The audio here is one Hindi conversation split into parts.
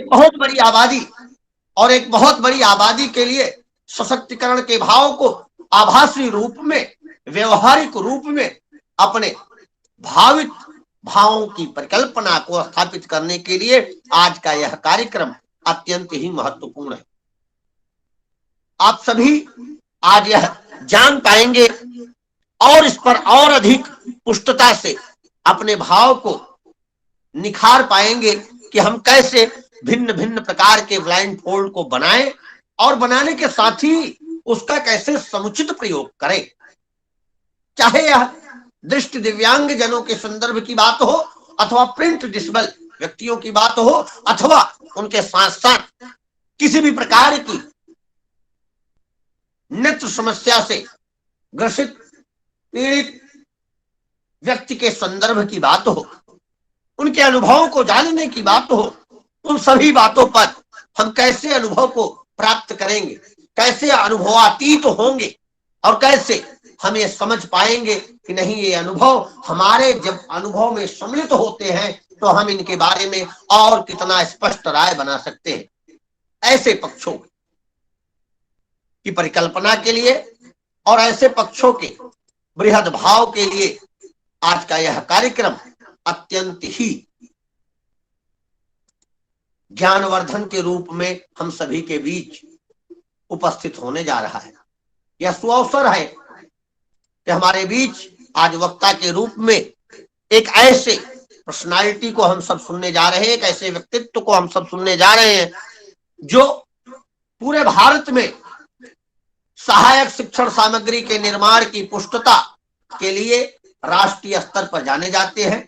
बहुत बड़ी आबादी और एक बहुत बड़ी आबादी के लिए सशक्तिकरण के भाव को आभासी रूप में, व्यवहारिक रूप में अपने भावित भावों की परिकल्पना को स्थापित करने के लिए आज का यह कार्यक्रम अत्यंत ही महत्वपूर्ण है। आप सभी आज यह जान पाएंगे और इस पर और अधिक पुष्टता से अपने भाव को निखार पाएंगे कि हम कैसे भिन्न भिन्न प्रकार के ब्लाइंड फोल्ड को बनाएं और बनाने के साथ ही उसका कैसे समुचित प्रयोग करें। चाहे यह दृष्टि दिव्यांग जनों के संदर्भ की बात हो अथवा प्रिंट डिसेबल व्यक्तियों की बात हो अथवा उनके साथ साथ किसी भी प्रकार की नेत्र समस्या से ग्रसित पीड़ित व्यक्ति के संदर्भ की बात हो, उनके अनुभवों को जानने की बात हो, उन सभी बातों पर हम कैसे अनुभव को प्राप्त करेंगे, कैसे अनुभवातीत होंगे और कैसे हम ये समझ पाएंगे कि नहीं, ये अनुभव हमारे जब अनुभव में सम्मिलित होते हैं तो हम इनके बारे में और कितना स्पष्ट राय बना सकते हैं। ऐसे पक्षों की परिकल्पना के लिए और ऐसे पक्षों के बृहद भाव के लिए आज का यह कार्यक्रम अत्यंत ही ज्ञानवर्धन के रूप में हम सभी के बीच उपस्थित होने जा रहा है। यह सुअवसर है कि हमारे बीच आज वक्ता के रूप में एक ऐसे पर्सनालिटी को हम सब सुनने जा रहे हैं, एक ऐसे व्यक्तित्व को हम सब सुनने जा रहे हैं जो पूरे भारत में सहायक शिक्षण सामग्री के निर्माण की पुष्टता के लिए राष्ट्रीय स्तर पर जाने जाते हैं।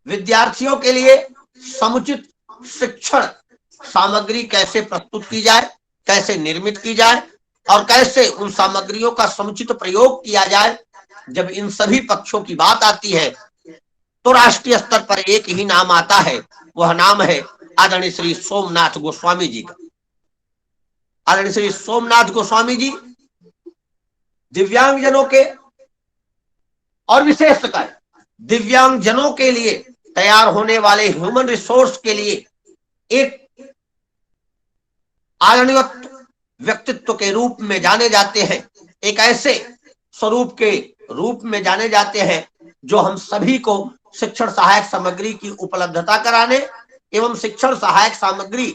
विद्यार्थियों के लिए समुचित शिक्षण सामग्री कैसे प्रस्तुत की जाए, कैसे निर्मित की जाए और कैसे उन सामग्रियों का समुचित प्रयोग किया जाए, जब इन सभी पक्षों की बात आती है तो राष्ट्रीय स्तर पर एक ही नाम आता है। वह नाम है आदरणीय श्री सोमनाथ गोस्वामी जी का। आदरणीय श्री सोमनाथ गोस्वामी जी दिव्यांगजनों के और विशेषकर दिव्यांगजनों के लिए तैयार होने वाले ह्यूमन रिसोर्स के लिए एक आदरणीय व्यक्तित्व के रूप में जाने जाते हैं, एक ऐसे स्वरूप के रूप में जाने जाते हैं जो हम सभी को शिक्षण सहायक सामग्री की उपलब्धता कराने एवं शिक्षण सहायक सामग्री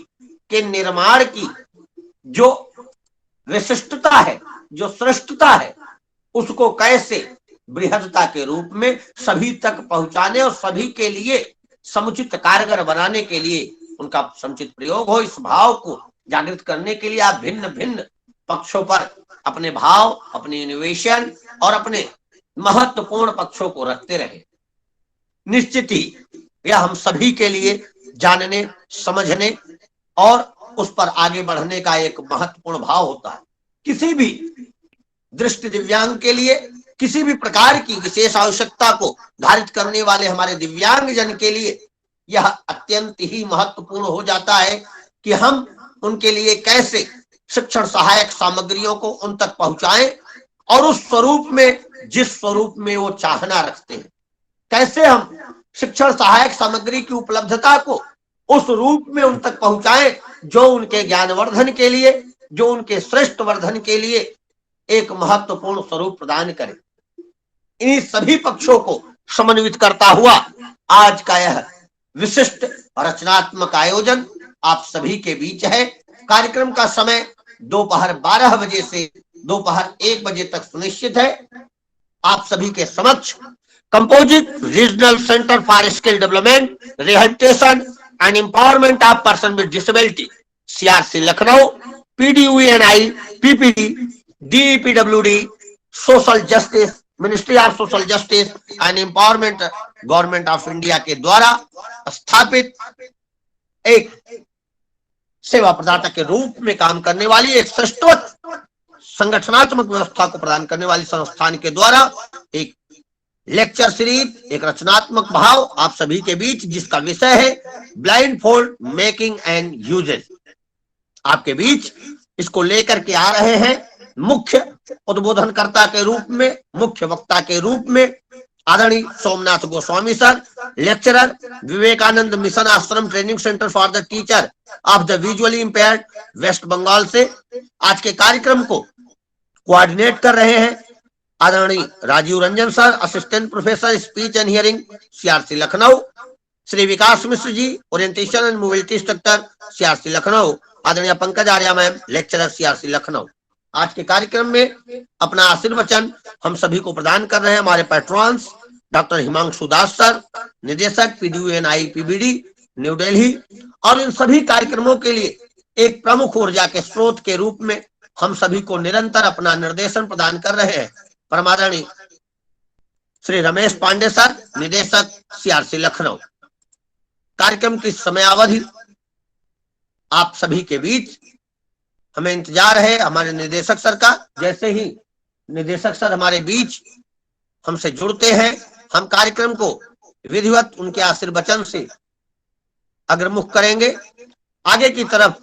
के निर्माण की जो विशिष्टता है, जो श्रेष्ठता है, उसको कैसे बृहदता के रूप में सभी तक पहुंचाने और सभी के लिए समुचित कारगर बनाने के लिए उनका समुचित प्रयोग हो, इस भाव को जागृत करने के लिए आप भिन्न भिन्न पक्षों पर अपने भाव, अपने इनोवेशन और अपने महत्वपूर्ण पक्षों को रखते रहे। निश्चित ही यह हम सभी के लिए जानने, समझने और उस पर आगे बढ़ने का एक महत्वपूर्ण भाव होता है। किसी भी दृष्टि दिव्यांग के लिए, किसी भी प्रकार की विशेष आवश्यकता को धारित करने वाले हमारे दिव्यांग जन के लिए यह अत्यंत ही महत्वपूर्ण हो जाता है कि हम उनके लिए कैसे शिक्षण सहायक सामग्रियों को उन तक पहुंचाएं और उस स्वरूप में, जिस स्वरूप में वो चाहना रखते हैं, कैसे हम शिक्षण सहायक सामग्री की उपलब्धता को उस रूप में उन तक पहुंचाएं जो उनके ज्ञानवर्धन के लिए, जो उनके श्रेष्ठ वर्धन के लिए एक महत्वपूर्ण स्वरूप प्रदान करे। इन सभी पक्षों को समन्वित करता हुआ आज का यह विशिष्ट रचनात्मक आयोजन आप सभी के बीच है। कार्यक्रम का समय दोपहर 12 बजे से दोपहर 1 बजे तक सुनिश्चित है। आप सभी के समक्ष composite regional centre for skill development, rehabilitation and empowerment of person with disability, CRC Lucknow, PDUNI, PPD, DEPWD, social justice, ministry of social justice and empowerment, government of India के द्वारा स्थापित एक सेवा प्रदाता के रूप में काम करने वाली एक श्रेष्ठवत संगठनात्मक व्यवस्था को प्रदान करने वाली संस्थान के द्वारा एक लेक्चर सीरीज, एक रचनात्मक भाव आप सभी के बीच, जिसका विषय है blind fold making and uses. आपके बीच इसको लेकर के आ रहे हैं मुख्य उद्बोधनकर्ता के रूप में, मुख्य वक्ता के रूप में आदरणीय Somnath Goswami sir, lecturer, Vivekananda mission ashram training centre for the teacher of the visually impaired, West Bengal से आज के कार्यक्रम को कोऑर्डिनेट कर रहे हैं आदरणीय Rajiv Ranjan sir, assistant professor speech and hearing, CRC Lucknow. Shri Vikas Mishra ji, orientation and mobility instructor, CRC Lucknow. आदरणीय Pankaj Arya ma'am, lecturer, CRC Lucknow. आज के कार्यक्रम में अपना आशीर्वचन हम सभी को प्रदान कर रहे हैं हमारे पैट्रॉन्स डॉक्टर हिमांशु दास सर, निदेशक पीडीयूएनआई पीबीडी न्यू दिल्ली। और इन सभी कार्यक्रमों के लिए एक प्रमुख ऊर्जा के स्रोत के रूप में हम सभी को निरंतर अपना निर्देशन प्रदान कर रहे हैं परमादरणीय श्री रमेश पांडे सर, निदेशक, सीआरसी लखनऊ। कार्यक्रम की समयावधि आप सभी के बीच हमें इंतजार है हमारे निदेशक सर का। जैसे ही निदेशक सर हमारे बीच हमसे जुड़ते हैं, हम कार्यक्रम को विधिवत उनके आशीर्वचन से अग्रमुख करेंगे, आगे की तरफ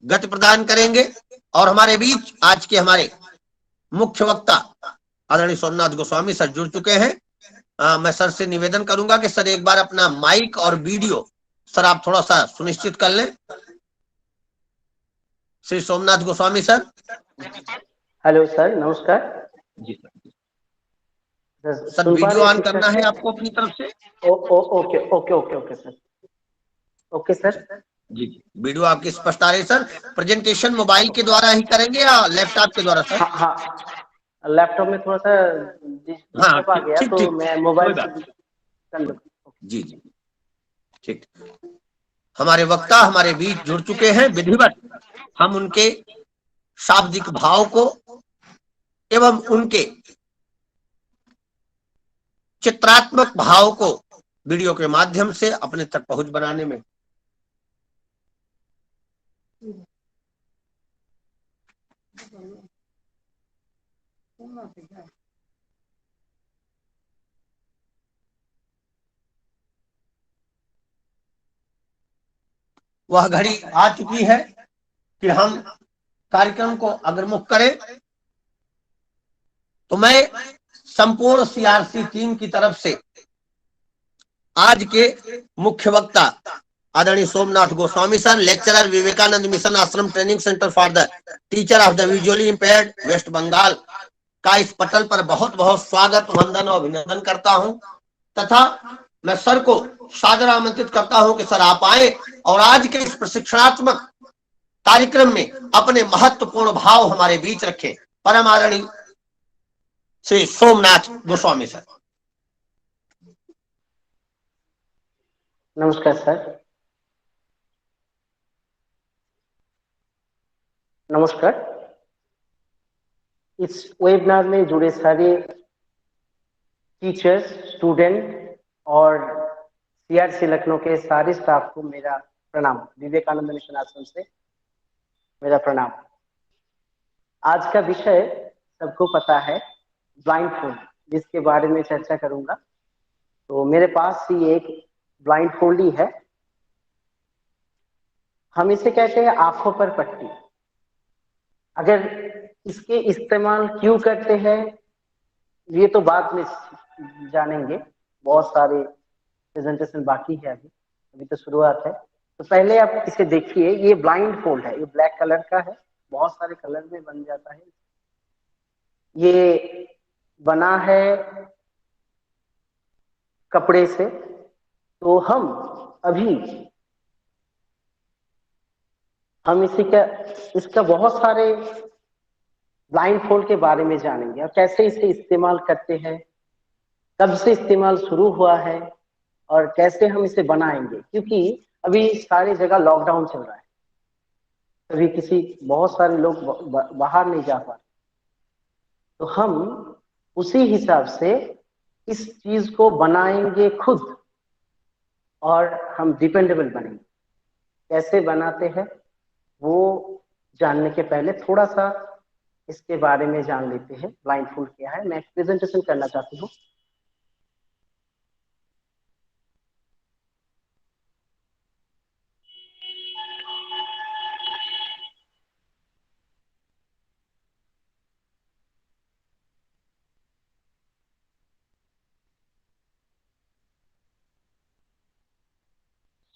गति प्रदान करेंगे। और हमारे बीच आज के हमारे मुख्य वक्ता आदरणीय सोमनाथ गोस्वामी सर जुड़ चुके हैं। मैं सर से निवेदन करूंगा कि सर एक बार अपना माइक और वीडियो सर आप थोड़ा सा सुनिश्चित कर लें। Shri Somnath Goswami sir. Hello sir, नमस्कार जी सर, वीडियो ऑन करना है आपको अपनी तरफ से। Okay okay okay okay sir, okay sir. जी वीडियो आपकी स्पष्ट आ रही है सर। प्रेजेंटेशन मोबाइल के द्वारा ही करेंगे या लैपटॉप के द्वारा सर? हाँ, लैपटॉप में थोड़ा सा डिस्टर्ब आ गया तो मैं मोबाइल से कर लूँगा। जी जी ठीक। हमारे वक्ता हमारे बीच जुड़ चुके हैं, विधिवत हम उनके शाब्दिक भाव को एवं उनके चित्रात्मक भाव को वीडियो के माध्यम से अपने तक पहुंच बनाने में वह घड़ी आ चुकी है कि हम कार्यक्रम को अग्रमुख करें। तो मैं संपूर्ण सीआरसी टीम की तरफ से आज के मुख्य वक्ता आदरणीय Somnath Goswami sir, lecturer, Vivekananda mission ashram training centre for the teacher of the visually impaired, West Bengal का इस पटल पर बहुत बहुत स्वागत, वंदन और अभिनंदन करता हूं। तथा मैं सर को सादर आमंत्रित करता हूं कि सर आप आए और आज के इस प्रशिक्षणात्मक कार्यक्रम में अपने महत्वपूर्ण भाव हमारे बीच रखें। परम आदरणीय श्री सोमनाथ गोस्वामी सर। नमस्कार सर। नमस्कार। इस वेबिनार में जुड़े सारे टीचर्स, स्टूडेंट और सीआरसी लखनऊ के सारे स्टाफ को मेरा प्रणाम। विवेकानंद मिशन आश्रम से मेरा प्रणाम। आज का विषय सबको पता है, ब्लाइंड फोल्ड, जिसके बारे में चर्चा करूंगा। तो मेरे पास ही एक ब्लाइंड फोल्ड ही है। हम इसे कहते हैं आंखों पर पट्टी। अगर इसके इस्तेमाल क्यों करते हैं ये तो बाद में जानेंगे, बहुत सारे प्रेजेंटेशन बाकी है, अभी तो शुरुआत है। तो पहले आप इसे देखिए, ये ब्लाइंड फोल्ड है, ये ब्लैक कलर का है, बहुत सारे कलर में बन जाता है। ये बना है कपड़े से। तो हम इसका बहुत सारे ब्लाइंड फोल्ड के बारे में जानेंगे और कैसे इसे इस्तेमाल करते हैं, कब से इस्तेमाल शुरू हुआ है और कैसे हम इसे बनाएंगे। क्योंकि अभी सारी जगह लॉकडाउन चल रहा है, अभी बहुत सारे लोग बाहर नहीं जा पा रहे। तो हम उसी हिसाब से इस चीज को बनाएंगे खुद और हम डिपेंडेबल बनेंगे। कैसे बनाते हैं वो जानने के पहले थोड़ा सा इसके बारे में जान लेते हैं। ब्लाइंड फोल्ड क्या है, मैं प्रेजेंटेशन करना चाहती हूँ।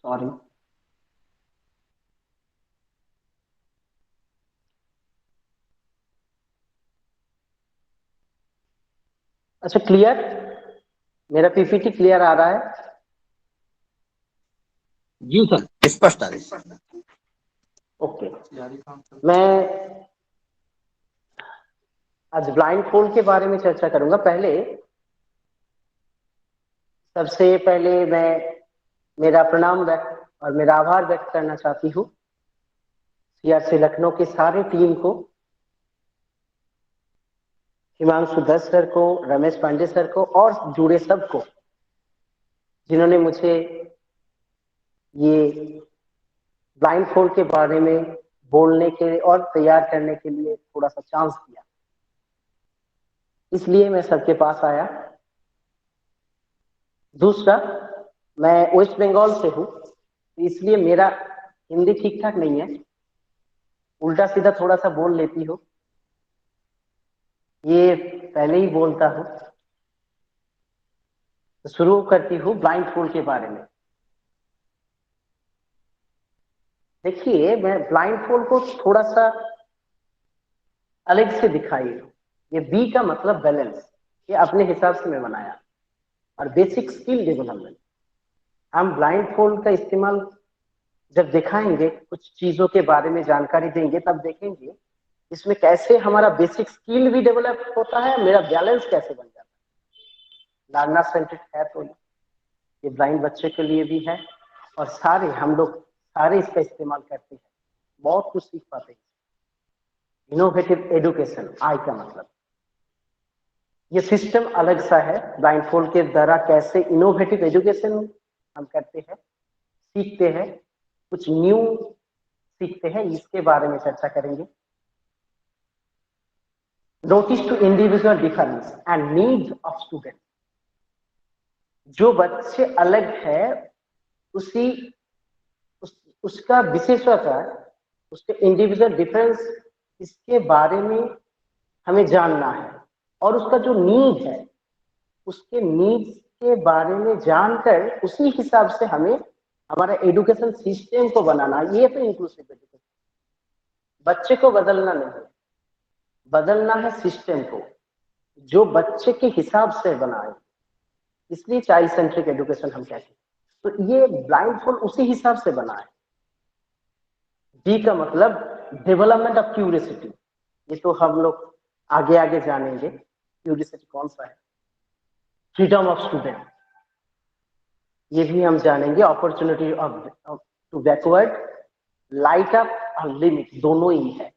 सॉरी। अच्छा, क्लियर? मेरा पीपीटी क्लियर आ रहा है? जी सर, स्पष्ट आ रही है। ओके। मैं आज ब्लाइंड फोल्ड के बारे में चर्चा करूंगा। पहले सबसे पहले मैं मेरा प्रणाम व्यक्त और मेरा आभार व्यक्त करना चाहती हूँ सीआरसी लखनऊ के सारे टीम को, हिमांशु दत्त सर को, रमेश पांडे सर को और जुड़े सबको, जिन्होंने मुझे ये ब्लाइंड फोल्ड के बारे में बोलने के और तैयार करने के लिए थोड़ा सा चांस दिया। इसलिए मैं सबके पास आया। दूसरा, मैं वेस्ट बंगाल से हूँ, इसलिए मेरा हिंदी ठीक ठाक नहीं है, उल्टा सीधा थोड़ा सा बोल लेती हूँ, ये पहले ही बोलता हूँ। तो शुरू करती हूँ ब्लाइंड फोल्ड के बारे में। देखिए, मैं ब्लाइंड फोल्ड को थोड़ा सा अलग से दिखाई हूँ। ये बी का मतलब बैलेंस, ये अपने हिसाब से मैं बनाया। और बेसिक स्किल डेवलपमेंट, हम ब्लाइंड फोल्ड का इस्तेमाल जब दिखाएंगे, कुछ चीजों के बारे में जानकारी देंगे, तब देखेंगे इसमें कैसे हमारा बेसिक स्किल भी डेवलप होता है, मेरा बैलेंस कैसे बन जाता है। लर्नर सेंट्रिक है तो ये ब्लाइंड बच्चे के लिए भी है, और सारे हम लोग सारे इसका इस्तेमाल करते हैं, बहुत कुछ सीख पाते हैं। इनोवेटिव एजुकेशन, आई का मतलब, ये सिस्टम अलग सा है। ब्लाइंड फोल्ड के द्वारा कैसे इनोवेटिव एजुकेशन हम करते हैं, सीखते हैं, कुछ न्यू सीखते हैं, इसके बारे में चर्चा करेंगे। Notice to individual difference and needs of student, जो बच्चे अलग है उसका विशेषता, उसके इंडिविजुअल डिफरेंस, इसके बारे में हमें जानना है। और उसका जो नीड है, उसके नीड्स के बारे में जानकर उसी हिसाब से हमें हमारा एजुकेशन सिस्टम को बनाना। ये तो इंक्लूसिव एजुकेशन, बच्चे को बदलना नहीं, बदलना है सिस्टम को, जो बच्चे के हिसाब से बनाए। इसलिए चाइल्ड सेंट्रिक एजुकेशन हम कहते हैं। तो ये ब्लाइंड फोल्ड उसी हिसाब से बना है। डी का मतलब डेवलपमेंट ऑफ क्यूरियोसिटी, ये तो हम लोग आगे आगे जानेंगे क्यूरियोसिटी कौन सा है। फ्रीडम ऑफ स्टूडेंट, ये भी हम जानेंगे। Opportunity of to backward, light up और लिमिट, दोनों ही है।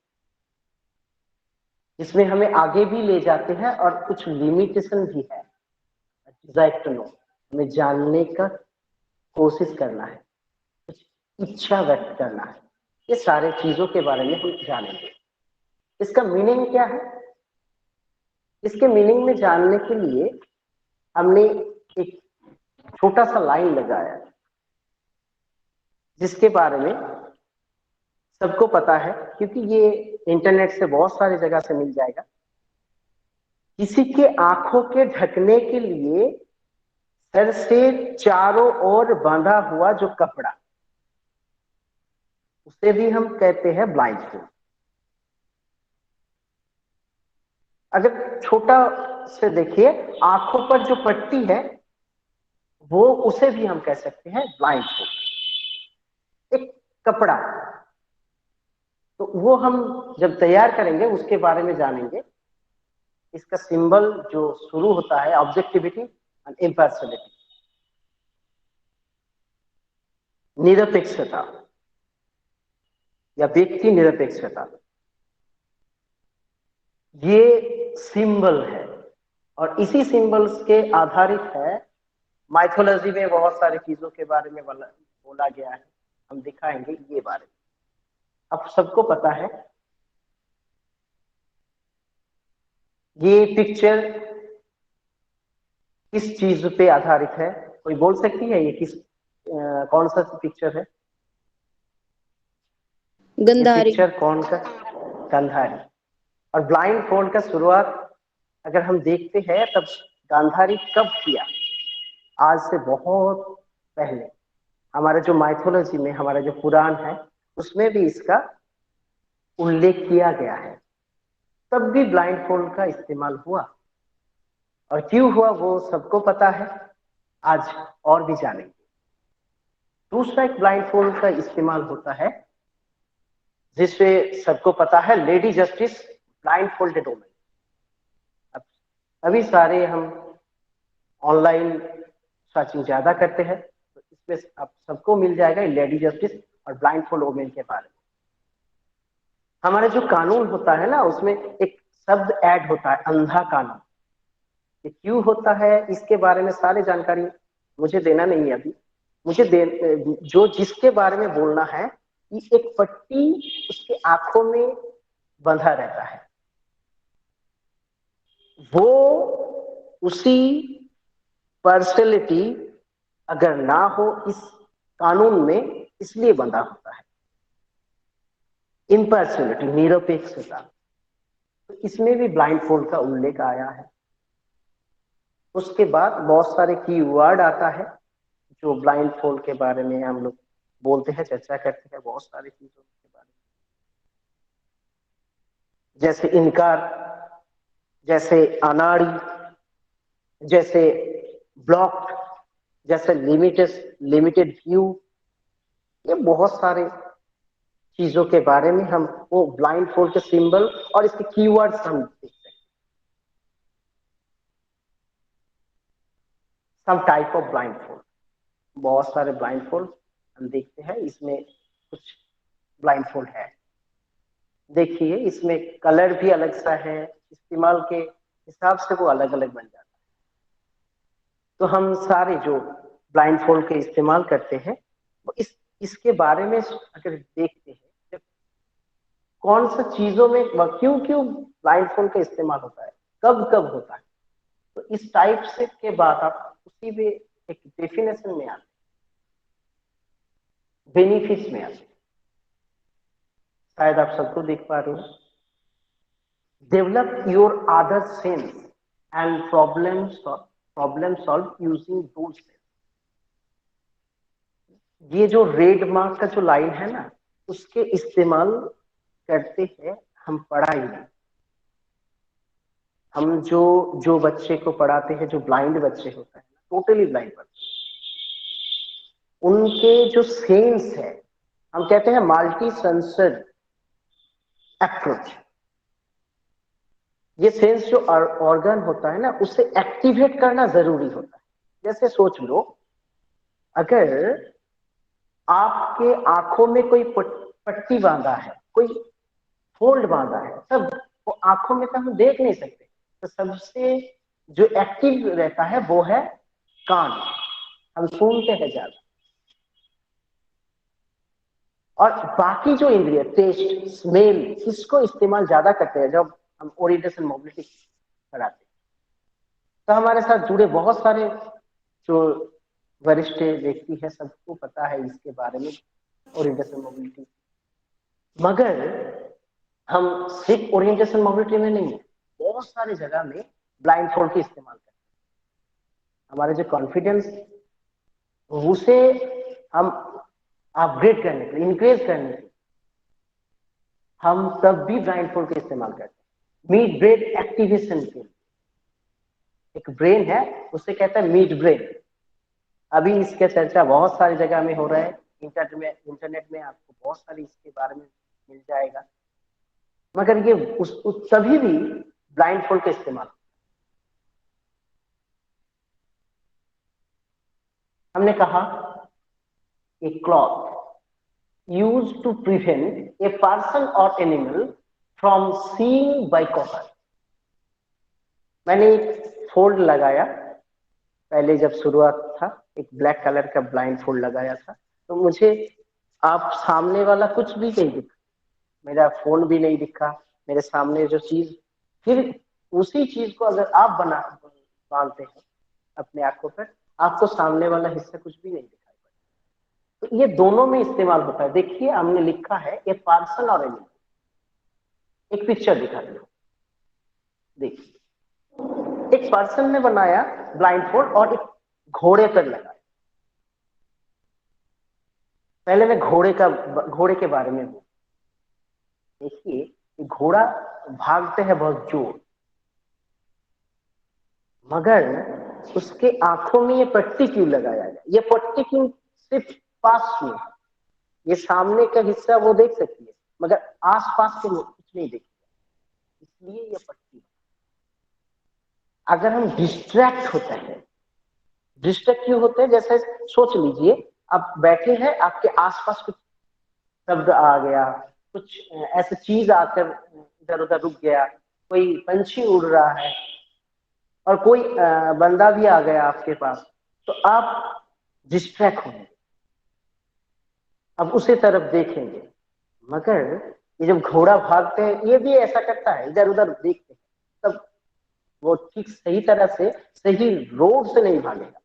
इसमें हमें आगे भी ले जाते हैं और कुछ लिमिटेशन भी है। डिजायर टू नो, हमें जानने का कोशिश करना है, कुछ इच्छा व्यक्त करना है। ये सारे चीजों के बारे में हम जानेंगे। इसका मीनिंग क्या है? इसके मीनिंग में जानने के लिए हमने एक छोटा सा लाइन लगाया, जिसके बारे में सबको पता है, क्योंकि ये इंटरनेट से बहुत सारी जगह से मिल जाएगा। किसी के आंखों के ढकने के लिए सर से चारों ओर बांधा हुआ जो कपड़ा, उसे भी हम कहते हैं ब्लाइंड फोल्ड। अगर छोटा से देखिए, आंखों पर जो पट्टी है, वो उसे भी हम कह सकते हैं ब्लाइंड फोल्ड, एक कपड़ा। तो वो हम जब तैयार करेंगे उसके बारे में जानेंगे। इसका सिंबल जो शुरू होता है, ऑब्जेक्टिविटी एंड इम्पार्शियलिटी, निरपेक्षता या व्यक्ति निरपेक्षता, ये सिंबल है। और इसी सिंबल्स के आधारित है माइथोलॉजी में बहुत सारी चीजों के बारे में बोला गया है, हम दिखाएंगे ये बारे में। अब सबको पता है ये पिक्चर किस चीज पे आधारित है, कोई बोल सकती है ये कौन सा पिक्चर है? गंधारी। ये पिक्चर कौन का? गांधारी। और ब्लाइंड फोल्ड का शुरुआत अगर हम देखते हैं, तब गांधारी कब किया? आज से बहुत पहले, हमारे जो माइथोलॉजी में, हमारा जो पुराण है, उसमें भी इसका उल्लेख किया गया है। तब भी ब्लाइंड फोल्ड का इस्तेमाल हुआ, और क्यों हुआ वो सबको पता है, आज और भी जानेंगे। दूसरा एक ब्लाइंड फोल्ड का इस्तेमाल होता है जिससे सबको पता है, lady justice blind folded women. अब अभी सारे हम ऑनलाइन सर्चिंग ज्यादा करते हैं, तो इसमें अब सबको मिल जाएगा लेडी जस्टिस और ब्लाइंड फोल्ड वुमेन के बारे में। हमारे जो कानून होता है ना, उसमें एक शब्द ऐड होता है, अंधा कानून। ये क्यों होता है इसके बारे में सारी जानकारी मुझे देना नहीं है अभी। मुझे जो जिसके बारे में बोलना है कि एक पट्टी उसके आंखों में बंधा रहता है, वो उसी पर्सनैलिटी अगर ना हो इस कानून में, इसलिए बंधा होता है। इम्पर्सनैलिटी, निरपेक्षता, तो इसमें भी ब्लाइंड फोल्ड का उल्लेख आया है। उसके बाद बहुत सारे कीवर्ड आता है जो ब्लाइंड फोल्ड के बारे में हम लोग बोलते हैं, चर्चा करते हैं बहुत सारी चीजों के बारे में, जैसे इनकार, जैसे अनाड़ी, जैसे ब्लॉक, जैसे लिमिटेड व्यू। ये बहुत सारे चीजों के बारे में हम वो ब्लाइंड फोल्ड के सिंबल और इसके कीवर्ड्स हम देखते हैं। Some type of blindfold, बहुत सारे ब्लाइंड फोल्ड हम देखते हैं। इसमें कुछ ब्लाइंड फोल्ड है, देखिए इसमें कलर भी अलग सा है, इस्तेमाल के हिसाब से वो अलग अलग बन जाता है। तो हम सारे जो ब्लाइंड फोल्ड के इस्तेमाल करते हैं, वो इसके बारे में अगर देखते हैं, जब कौन सा चीजों में क्यों क्यों ब्लाइंड फोल्ड का इस्तेमाल होता है, कब कब होता है, तो इस टाइप से के बाद आप उसी में एक डेफिनेशन में आते, बेनिफिट्स में आते, शायद आप सबको देख पा रहे हो। Develop your other sense and problem solve using those sense. ये जो रेड मार्क का जो लाइन है ना, उसके इस्तेमाल करते हैं हम पढ़ाई में। हम जो बच्चे को पढ़ाते हैं, जो ब्लाइंड बच्चे होते हैं, टोटली ब्लाइंड बच्चे, उनके जो सेंस है, हम कहते हैं मल्टी सेंसर अप्रोच। ये सेंस जो ऑर्गन होता है ना, उसे एक्टिवेट करना जरूरी होता है। जैसे सोच लो, अगर आपके आंखों में कोई पट्टी बांधा है, कोई फोल्ड बांधा है, तब वो आंखों में तो हम देख नहीं सकते, तो सबसे जो एक्टिव रहता है वो है कान। हम सुनते हैं ज्यादा, और बाकी जो इंद्रिय, टेस्ट, स्मेल, इसको इस्तेमाल ज्यादा करते हैं जब हम ओरिएंटेशन मोबिलिटी कराते हैं। तो हमारे साथ जुड़े बहुत सारे जो वरिष्ठ व्यक्ति है, सबको पता है इसके बारे में, ओरिएंटेशन मोबिलिटी। मगर हम सिर्फ ओरिएंटेशन मोबिलिटी में नहीं, बहुत सारी जगह में ब्लाइंड फोल्ड की इस्तेमाल करते हैं। हमारे जो कॉन्फिडेंस, उसे हम अपग्रेड करने के लिए, इंक्रीज करने के लिए, हम तब भी ब्लाइंड फोल्ड का इस्तेमाल करते हैं। मिड ब्रेन एक्टिवेशन के लिए एक ब्रेन है, उसे कहते हैं मिड ब्रेन। अभी इसके चर्चा बहुत सारी जगह में हो रहा है, इंटरनेट में आपको बहुत सारी इसके बारे में मिल जाएगा। मगर ये तभी भी ब्लाइंड फोल्ड का इस्तेमाल, हमने कहा a cloth used to prevent a person और animal from seeing by copper. मैंने एक फोल्ड लगाया, पहले जब शुरुआत था, एक ब्लैक कलर का ब्लाइंड फोल्ड लगाया था, तो मुझे आप सामने वाला कुछ भी नहीं दिखा, मेरा फोन भी नहीं दिखा, मेरे सामने जो चीज, फिर उसी चीज को अगर आप बांधते हैं अपने आंखों पर, आपको सामने वाला हिस्सा कुछ भी नहीं दिखाई पड़ता। तो ये दोनों में इस्तेमाल होता है। देखिए हमने लिखा है ए पर्सन और एनिमल, एक पिक्चर दिखा दो, देखिए एक पर्सन ने बनाया ब्लाइंड फोल्ड और एक घोड़े पर लगाया। पहले मैं घोड़े के बारे में बोलूं। देखिए घोड़ा भागते हैं बहुत जोर, मगर उसके आंखों में ये पट्टी क्यों लगाया गया? ये पट्टी क्यों सिर्फ पास में? ये सामने का हिस्सा वो देख सकती है, मगर आसपास के लोग कुछ नहीं देखेगा, इसलिए ये पट्टी। अगर हम डिस्ट्रैक्ट होते हैं, डिस्ट्रैक्ट क्यों होते हैं? जैसे सोच लीजिए आप बैठे हैं, आपके आसपास कुछ शब्द आ गया, कुछ ऐसी चीज आकर इधर उधर रुक गया, कोई पंछी उड़ रहा है और कोई बंदा भी आ गया आपके पास, तो आप डिस्ट्रैक्ट होंगे, अब उसी तरफ देखेंगे। मगर ये जब घोड़ा भागते हैं, ये भी ऐसा करता है, इधर उधर देखते हैं, तब वो ठीक सही तरह से सही रोड से नहीं भागेगा,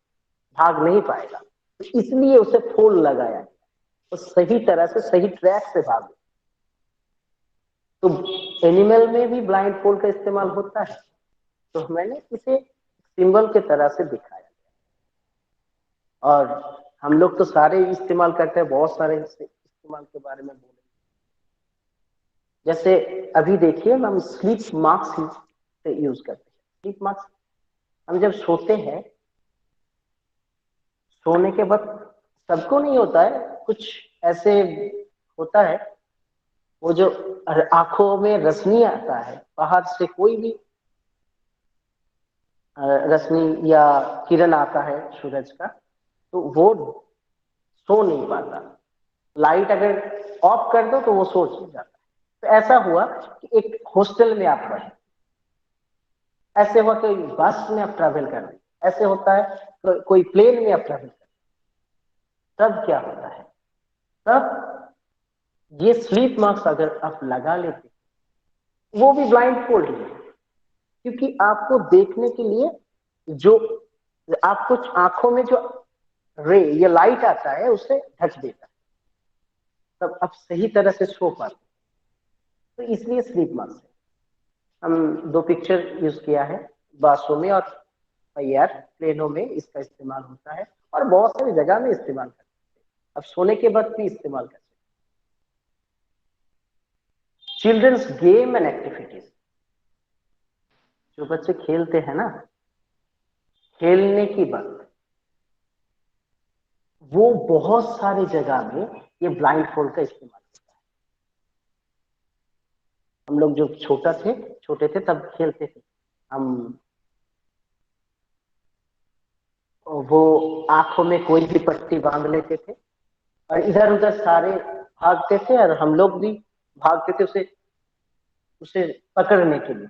भाग नहीं पाएगा, तो इसलिए उसे फोल लगाया, तो सही तरह से सही ट्रैक से भागे। तो एनिमल में भी ब्लाइंड फोल्ड का इस्तेमाल होता है, तो मैंने इसे सिंबल के तरह से दिखाया। और हम लोग तो सारे इस्तेमाल करते हैं, बहुत सारे इस्तेमाल के बारे में बोले। जैसे अभी देखिए हम स्लीप मार्क्स से यूज करते हैं। स्लीप मार्क्स हम जब सोते हैं, सोने के बाद सबको नहीं होता है, कुछ ऐसे होता है, वो जो आंखों में रश्मि आता है, बाहर से कोई भी रश्मि या किरण आता है सूरज का, तो वो सो नहीं पाता। लाइट अगर ऑफ कर दो तो वो सो जाता है। तो ऐसा हुआ कि एक हॉस्टल में आप रहे, ऐसे हुआ कि बस में आप ट्रैवल कर रहे, ऐसे होता है तो कोई प्लेन में आप ट्रैवल कर, तब क्या होता है? तब ये स्लीप मार्क्स अगर आप लगा लेते, वो भी ब्लाइंड फोल्ड है, क्योंकि आपको देखने के लिए जो आपको आंखों में जो रे या लाइट आता है उसे ढक देता है, तब आप सही तरह से सो पाते। तो इसलिए स्लीप मार्क्स हम दो पिक्चर यूज किया है, बासों में और प्लेनों में इसका इस्तेमाल होता है, और बहुत सारी जगह में इस्तेमाल करते हैं। अब सोने के बाद भी इस्तेमाल करते हैं। चिल्ड्रंस गेम एंड एक्टिविटीज, जो बच्चे खेलते हैं ना, खेलने की बात, वो बहुत सारी जगह में ये ब्लाइंड फोल्ड का इस्तेमाल होता है। हम लोग जब छोटे थे तब खेलते थे हम, वो आंखों में कोई भी पट्टी बांध लेते थे और इधर उधर सारे भागते थे, और हम लोग भी भागते थे उसे उसे पकड़ने के लिए।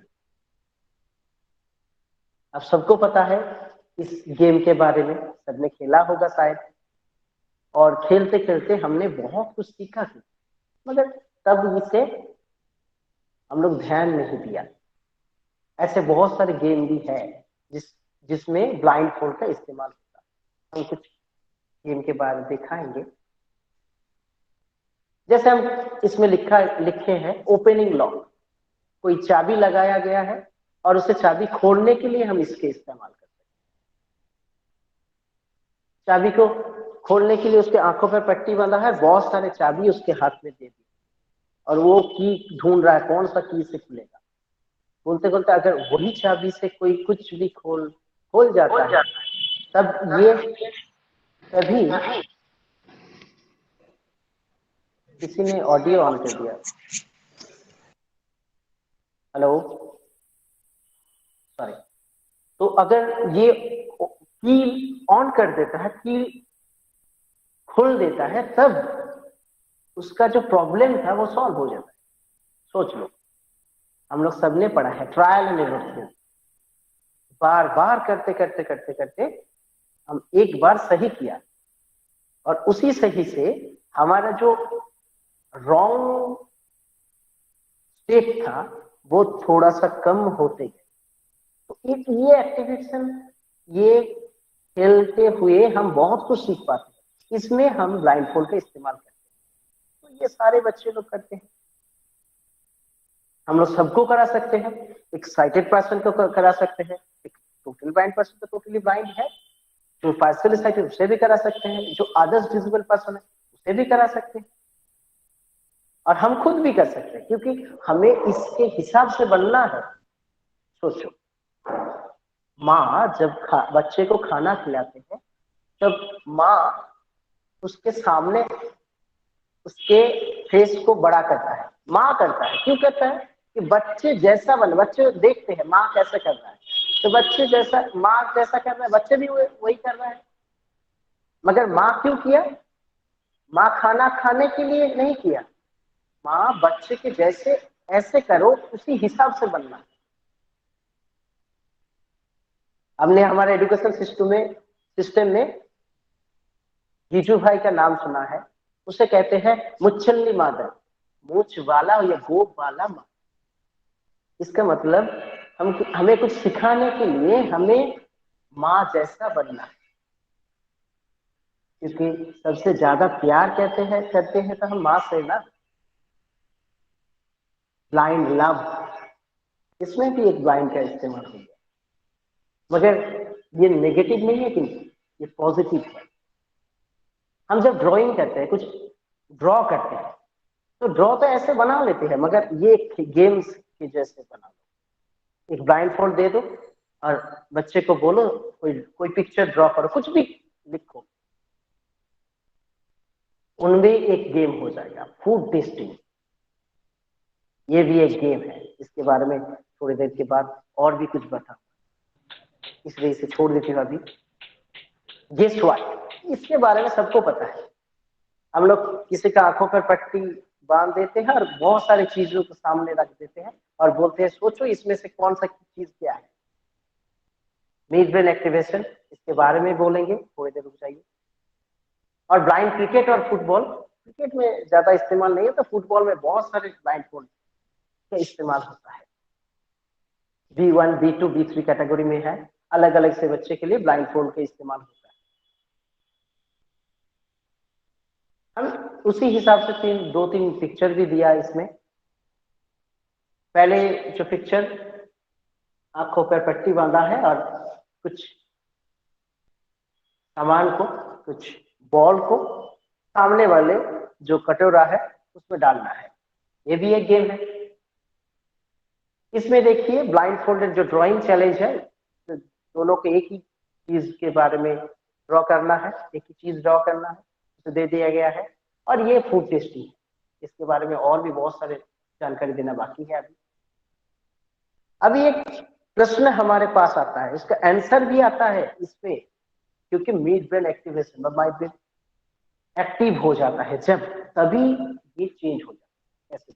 अब सबको पता है इस गेम के बारे में, सबने खेला होगा शायद, और खेलते खेलते हमने बहुत कुछ सीखा था, मगर तब इसे हम लोग ध्यान नहीं दिया। ऐसे बहुत सारे गेम भी है जिसमें ब्लाइंड फोल्ड का इस्तेमाल होता है। हम कुछ गेम के बारे में दिखाएंगे। जैसे हम इसमें लिखे हैं ओपनिंग लॉक, कोई चाबी लगाया गया है और उसे चाबी खोलने के लिए हम इसके इस्तेमाल करते हैं। चाबी को खोलने के लिए उसके आंखों पर पट्टी बांधा है, बहुत सारे चाबी उसके हाथ में दे दी, और वो की ढूंढ रहा है कौन सा की से खुलेगा। बोलते बोलते अगर वही चाबी से कोई कुछ भी खोल जाता है, तब ये तभी किसी ने ऑडियो ऑन कर दिया। Hello, sorry. तो अगर ये की ऑन कर देता है, की खोल देता है, तब उसका जो प्रॉब्लम था वो सॉल्व हो जाता है। सोच लो, हम लोग सबने पढ़ा है ट्रायल एंड एरर, बार बार करते करते करते करते हम एक बार सही किया, और उसी सही से हमारा जो रॉन्ग स्टेट था वो थोड़ा सा कम होते गए। तो ये एक्टिवेशन, ये खेलते हुए हम बहुत कुछ सीख पाते हैं। इसमें हम ब्लाइंड फोल्ड का इस्तेमाल करते हैं, तो ये सारे बच्चे लोग करते हैं। हम लोग सबको करा सकते हैं, एक साइटेड पर्सन को करा सकते हैं, एक टोटल ब्लाइंड पर्सन तो टोटली ब्लाइंड है, जो पार्शियली साइटेड उसे भी करा सकते हैं, जो अदर्स विजिबल पर्सन है उसे भी करा सकते हैं और हम खुद भी कर सकते हैं, क्योंकि हमें इसके हिसाब से बनना है। सोचो, माँ जब बच्चे को खाना खिलाते हैं तब माँ उसके सामने उसके फेस को बड़ा करता है। माँ करता है, क्यों करता है? कि बच्चे जैसा बने, बच्चे देखते हैं माँ कैसे कर रहा है, तो बच्चे जैसा माँ जैसा कर रहा है बच्चे भी वही कर रहा है। मगर माँ क्यों किया? माँ खाना खाने के लिए नहीं किया, माँ बच्चे के जैसे ऐसे करो, उसी हिसाब से बनना। हमने हमारे एजुकेशन सिस्टम में जीजू भाई का नाम सुना है, उसे कहते हैं मुच्छल्ली मादर, मूछ वाला या गोप वाला माँ। इसका मतलब हमें कुछ सिखाने के लिए हमें माँ जैसा बनना है, क्योंकि सबसे ज्यादा प्यार करते हैं तो हम माँ से ना। ब्लाइंड लव, इसमें भी एक ब्लाइंड का इस्तेमाल हो गया, मगर ये नेगेटिव नहीं है, कि ये पॉजिटिव है। हम जब ड्राइंग करते हैं, कुछ ड्रॉ करते हैं, तो ड्रॉ तो ऐसे बना लेते हैं, मगर ये गेम्स के जैसे बना लो। एक ब्लाइंड फोल्ड दे दो और बच्चे को बोलो कोई पिक्चर ड्रॉ करो, कुछ भी लिखो, उनमें एक गेम हो जाएगा। फूड टेस्टिंग, ये भी एक गेम है, इसके बारे में थोड़ी देर के बाद और भी कुछ बताऊं, इसलिए इसे छोड़ देती हूँ अभी। गेस्ट व्हाट, इसके बारे में सबको पता है। हम लोग किसी का आंखों पर पट्टी बांध देते हैं और बहुत सारी चीजों को सामने रख देते हैं और बोलते हैं सोचो इसमें से कौन सा चीज क्या है। मिड ब्रेन एक्टिवेशन, इसके बारे में बोलेंगे, थोड़ी देर रुक जाइए। और ब्लाइंड क्रिकेट और फुटबॉल, क्रिकेट में ज्यादा इस्तेमाल नहीं होता, फुटबॉल में बहुत सारे ब्लाइंड फोल्ड का इस्तेमाल होता है। B1, B2, B3 कैटेगरी में है, अलग अलग से बच्चे के लिए ब्लाइंड फोल्ड का इस्तेमाल होता है। हम उसी हिसाब से दो तीन पिक्चर भी दिया इसमें। पहले जो पिक्चर, आंखों पर पट्टी बांधा है और कुछ सामान को, कुछ बॉल को सामने वाले जो कटोरा है उसमें डालना है, ये भी एक गेम है। इसमें देखिए ब्लाइंड फोल्डेड जो ड्राइंग चैलेंज है, तो दोनों को एक ही चीज के बारे में ड्रॉ करना है, एक ही चीज ड्रॉ करना है, उसे दे दिया गया है। और ये फूड टेस्टिंग है, इसके बारे में और भी बहुत सारे जानकारी देना बाकी है। अभी एक प्रश्न हमारे पास आता है, इसका आंसर भी आता है इसमें, क्योंकि mid brain activation, mind brain active हो जाता है जब, तभी ये चेंज हो जाता है। ऐसे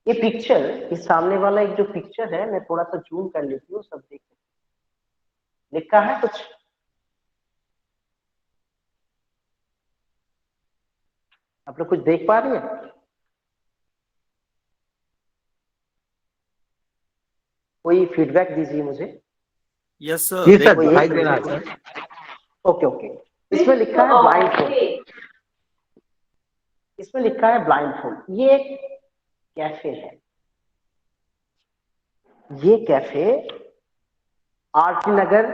ये पिक्चर, इस सामने वाला एक जो पिक्चर है, मैं थोड़ा सा जूम कर लेती हूँ, सब देख सकते हैं। लिखा है कुछ, आप लोग कुछ देख पा रहे हैं? कोई फीडबैक दीजिए मुझे। यस जी सर, सर, कोई दिखाई एक दे रहा है सर। ओके ओके, इसमें लिखा है ब्लाइंड फोल्ड, इसमें लिखा है ब्लाइंड फोल्ड। ये एक कैफे है, ये कैफे आरती नगर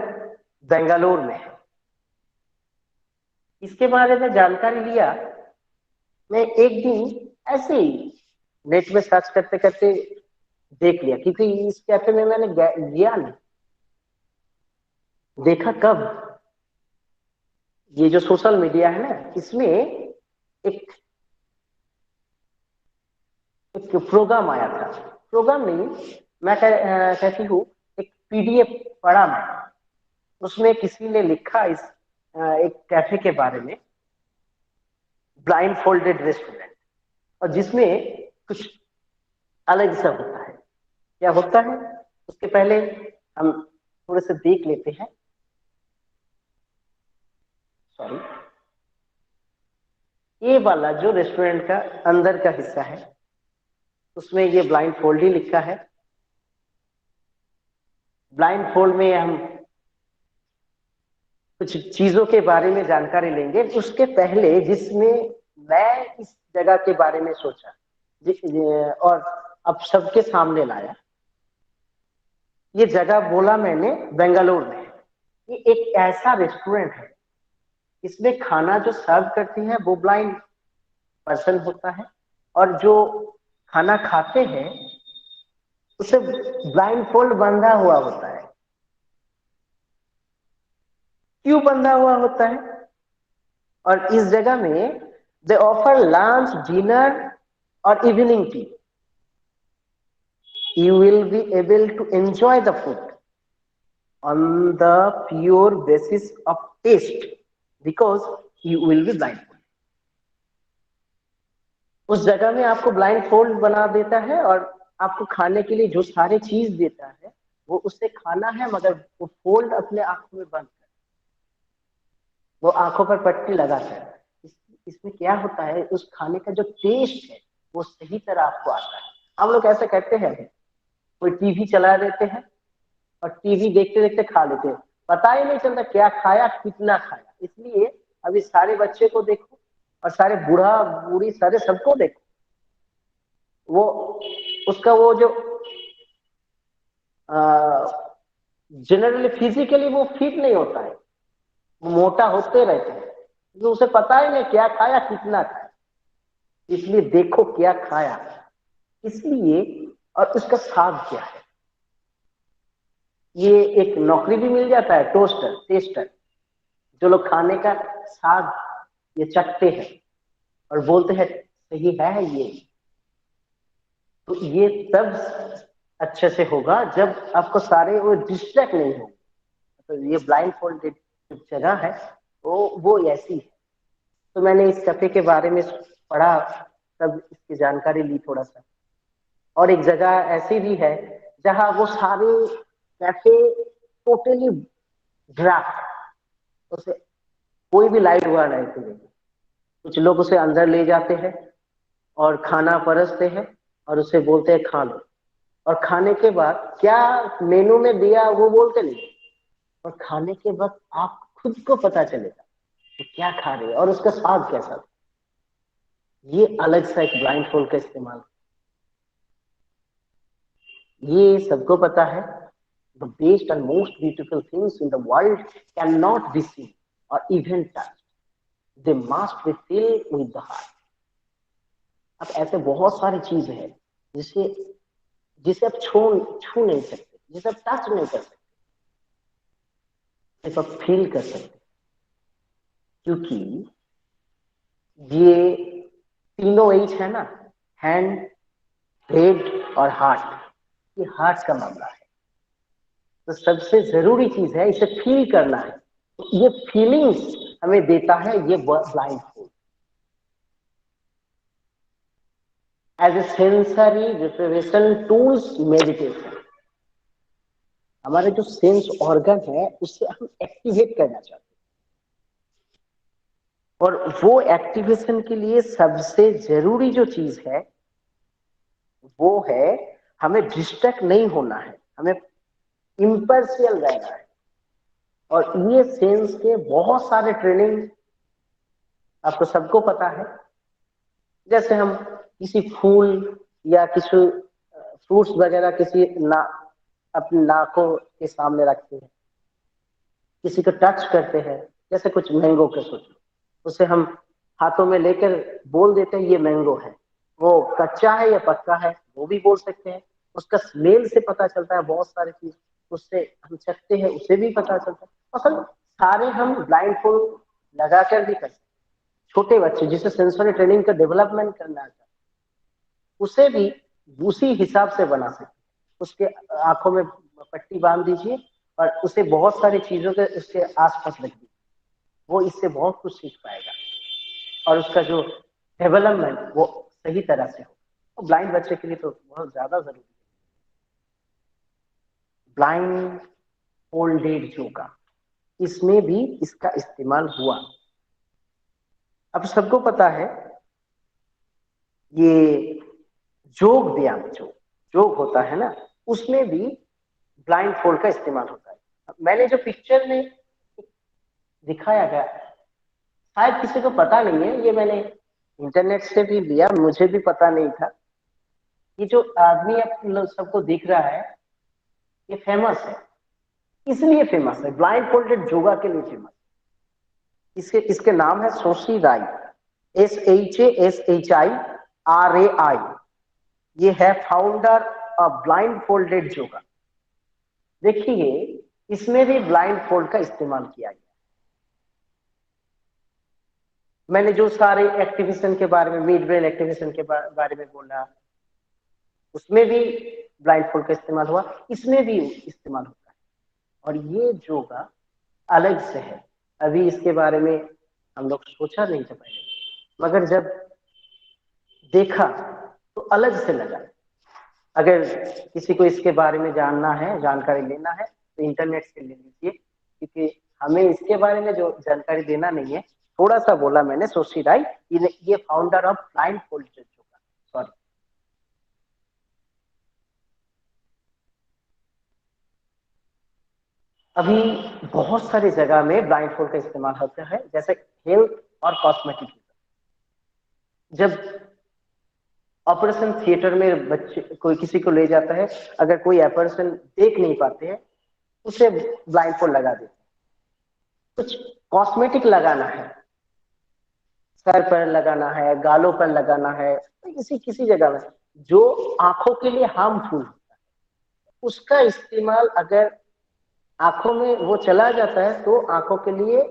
बेंगलुरु में है। इसके बारे में जानकारी लिया मैं एक दिन ऐसे ही नेट में सर्च करते करते, देख लिया, क्योंकि इस कैफे में मैंने गया नहीं। देखा कब, ये जो सोशल मीडिया है ना, इसमें एक प्रोग्राम आया था, प्रोग्राम नहीं, मैं कहती हूँ एक पीडीएफ पढ़ा मैं, उसमें किसी ने लिखा इस एक कैफे के बारे में, ब्लाइंड फोल्डेड रेस्टोरेंट, और जिसमें कुछ अलग सा होता है। क्या होता है उसके पहले हम थोड़े से देख लेते हैं। सॉरी, ये वाला जो रेस्टोरेंट का अंदर का हिस्सा है, उसमें ये ब्लाइंड फोल्ड ही लिखा है। ब्लाइंड फोल्ड में हम कुछ चीजों के बारे में जानकारी लेंगे। उसके पहले जिसमें मैं इस जगह के बारे में सोचा और अब सबके सामने लाया, ये जगह बोला मैंने बेंगलुरु में है। ये एक ऐसा रेस्टोरेंट है इसमें खाना जो सर्व करती है वो ब्लाइंड पर्सन होता है, और जो खाना खाते हैं उसे ब्लाइंड फोल्ड बंधा हुआ होता है। क्यों बंधा हुआ होता है? और इस जगह में दे ऑफर लंच, डिनर और evening tea. You will be able to enjoy the food on the pure basis of taste because you will be blindfolded। उस जगह में आपको ब्लाइंड फोल्ड बना देता है और आपको खाने के लिए जो सारे चीज देता है वो उससे खाना है, मगर वो फोल्ड अपने आंखों में बंद कर, वो आंखों पर पट्टी लगा कर। इसमें क्या होता है, उस खाने का जो टेस्ट है वो सही तरह आपको आता है। हम लोग ऐसे करते हैं, कोई टीवी चला देते हैं और टीवी देखते देखते खा लेते हैं, पता ही नहीं चलता क्या खाया, कितना खाया। इसलिए अभी सारे बच्चे को देखो और सारे बूढ़ा बूढ़ी सारे सबको देखो, वो उसका वो जो जनरली फिजिकली वो फिट नहीं होता है, वो मोटा होते रहते हैं, तो उसे पता ही नहीं क्या खाया, कितना खाया। इसलिए देखो क्या खाया, इसलिए और उसका स्वाद क्या है। ये एक नौकरी भी मिल जाता है, टोस्टर टेस्टर, जो लोग खाने का स्वाद ये चखते हैं और बोलते हैं सही है ये। तो ये तब अच्छे से होगा जब आपको सारे वो डिस्ट्रैक्ट नहीं होंगे। तो ये ब्लाइंड फोल्डेड जगह है वो ऐसी है। तो मैंने इस कैफे के बारे में पढ़ा, तब इसकी जानकारी ली थोड़ा सा। और एक जगह ऐसी भी है जहां वो सारे कैफे टोटली ड्राफ्ट, उसे कोई भी लाइट हुआ नहीं करेगी। कुछ लोग उसे अंदर ले जाते हैं और खाना परसते हैं और उसे बोलते हैं खा लो, और खाने के बाद क्या मेनू में दिया वो बोलते नहीं, और खाने के बाद आप खुद को पता चलेगा कि क्या खा रहे हैं और उसका स्वाद कैसा था। ये अलग सा एक ब्लाइंड फोल्ड का इस्तेमाल, ये सबको पता है। The best and most beautiful things in the world cannot be seen or even touched. They must be filled with the heart. अब ऐसे बहुत सारी चीजें हैं जिसे जिसे आप छू नहीं सकते, जिसे आप टच नहीं कर सकते, सिर्फ आप फील कर सकते, क्योंकि ये तीनों एज है ना, हैंड, हेड और हार्ट, ये हार्ट का मामला है। तो सबसे जरूरी चीज है इसे फील करना है। तो ये फीलिंग्स हमें देता है ये blindfold as a sensory deprivation tools meditation. हमारे जो सेंस ऑर्गन है उससे हम एक्टिवेट करना चाहते हैं, और वो एक्टिवेशन के लिए सबसे जरूरी जो चीज है वो है हमें डिस्ट्रैक्ट नहीं होना है, हमें इम्पर्शियल रहना है। और ये सेंस के बहुत सारे ट्रेनिंग आपको सबको पता है। जैसे हम किसी फूल या किसी फ्रूट्स वगैरह किसी अपनी नाकों के सामने रखते हैं, किसी को टच करते हैं, जैसे कुछ मैंगो के सोचो, उसे हम हाथों में लेकर बोल देते हैं ये मैंगो है। वो कच्चा है या पक्का है वो भी बोल सकते हैं। उसका स्मेल से पता चलता है बहुत सारी चीज, उससे हम चखते हैं उसे भी पता चलता है। असल सारे हम ब्लाइंड फोल्ड लगाकर भी कर सकते हैं। छोटे बच्चे जिसे सेंसरी ट्रेनिंग का डेवलपमेंट करना है उसे भी उसी हिसाब से बना सकते। उसके आंखों में पट्टी बांध दीजिए और उसे बहुत सारी चीजों के उसके आसपास रख दीजिए, वो इससे बहुत कुछ सीख पाएगा और उसका जो डेवलपमेंट वो सही तरह से हो। तो ब्लाइंड बच्चे के लिए तो बहुत ज्यादा जरूरी है ब्लाइंड फोल्डेड योगा। इसमें भी इसका इस्तेमाल हुआ। अब सबको पता है ये योग व्यायाम जो योग होता है ना, उसमें भी ब्लाइंड फोल्ड का इस्तेमाल होता है। मैंने जो पिक्चर में दिखाया गया शायद किसी को पता नहीं है, ये मैंने इंटरनेट से भी लिया, मुझे भी पता नहीं था। ये जो आदमी आप लोग सबको दिख रहा है ये फेमस है, इसलिए फेमस है, ब्लाइंड फोल्डेड योगा के लिए फेमस। इसके नाम है सोशी राय, SHASHIRAI। ये है founder of blind folded yoga. देखिए इसमें भी ब्लाइंड फोल्ड का इस्तेमाल किया गया। मैंने जो सारे एक्टिवेशन के बारे में, मिड ब्रेन एक्टिवेशन के बारे में बोला, उसमें भी ब्लाइंड फोल्ड का इस्तेमाल हुआ, इसमें भी इस्तेमाल होता है। और ये योगा अलग से है, अभी इसके बारे में हम लोग सोचा नहीं था पहले, मगर जब देखा तो अलग से लगा। अगर किसी को इसके बारे में जानना है, जानकारी लेना है, तो इंटरनेट से ले लीजिए, क्योंकि हमें इसके बारे में जो जानकारी देना नहीं है। थोड़ा सा बोला मैंने, सोशी राय ये founder of blind fold yoga, sorry. अभी बहुत सारी जगह में ब्लाइंड फोल्ड का इस्तेमाल होता है, जैसे हेल्थ और कॉस्मेटिक। जब ऑपरेशन थिएटर में बच्चे कोई किसी को ले जाता है, अगर कोई ऑपरेशन देख नहीं पाते हैं, उसे ब्लाइंड फोल्ड लगा देते हैं। कुछ कॉस्मेटिक लगाना है, सर पर लगाना है, गालों पर लगाना है, किसी किसी जगह में जो आंखों के लिए हार्मफुल होता है, उसका इस्तेमाल अगर आंखों में वो चला जाता है तो आंखों के लिए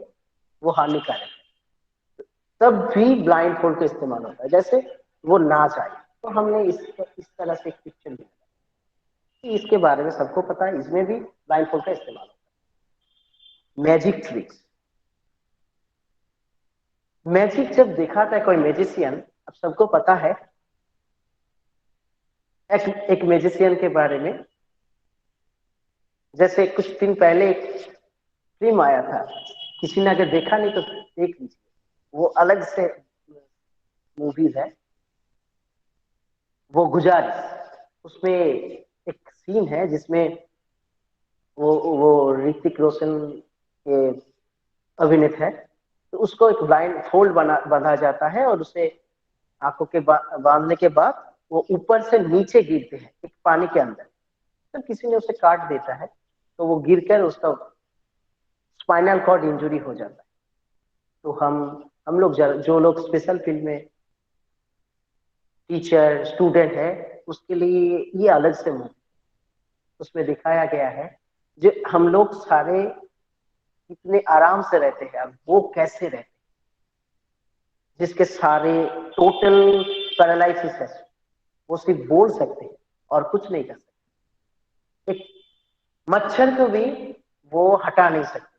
वो हानिकारक है, तब भी ब्लाइंड फोल्ड का इस्तेमाल होता है। जैसे वो ना जाए तो हमने इस तरह से एक पिक्चर दिया कि इसके बारे में सबको पता है, इसमें भी ब्लाइंड फोल्ड का इस्तेमाल होता है। मैजिक ट्रिक्स, मैजिक जब दिखाता है कोई मैजिशियन, अब सबको पता है एक मैजिशियन के बारे में। जैसे कुछ दिन पहले एक फिल्म आया था, किसी ने अगर देखा नहीं तो देख लीजिए, वो अलग से मूवीज है, वो गुजारिश। उसमें एक सीन है जिसमें वो ऋतिक रोशन के अभिनीत है, तो उसको एक ब्लाइंड फोल्ड बांधा जाता है, और उसे आंखों के बांधने के बाद वो ऊपर से नीचे गिरते हैं एक पानी के अंदर। तो किसी ने उसे काट देता है, तो वो गिरकर उसका स्पाइनल कॉर्ड इंजुरी हो जाता है। तो हम लोग जो लोग स्पेशल फील्ड में टीचर स्टूडेंट है, उसके लिए ये अलग से उसमें दिखाया गया है, जो हम लोग सारे कितने आराम से रहते हैं, अब वो कैसे रहते हैं, जिसके सारे टोटल पैरालिसिस है, वो सिर्फ बोल सकते हैं और कुछ नहीं कर सकते। एक मच्छर को भी वो हटा नहीं सकते,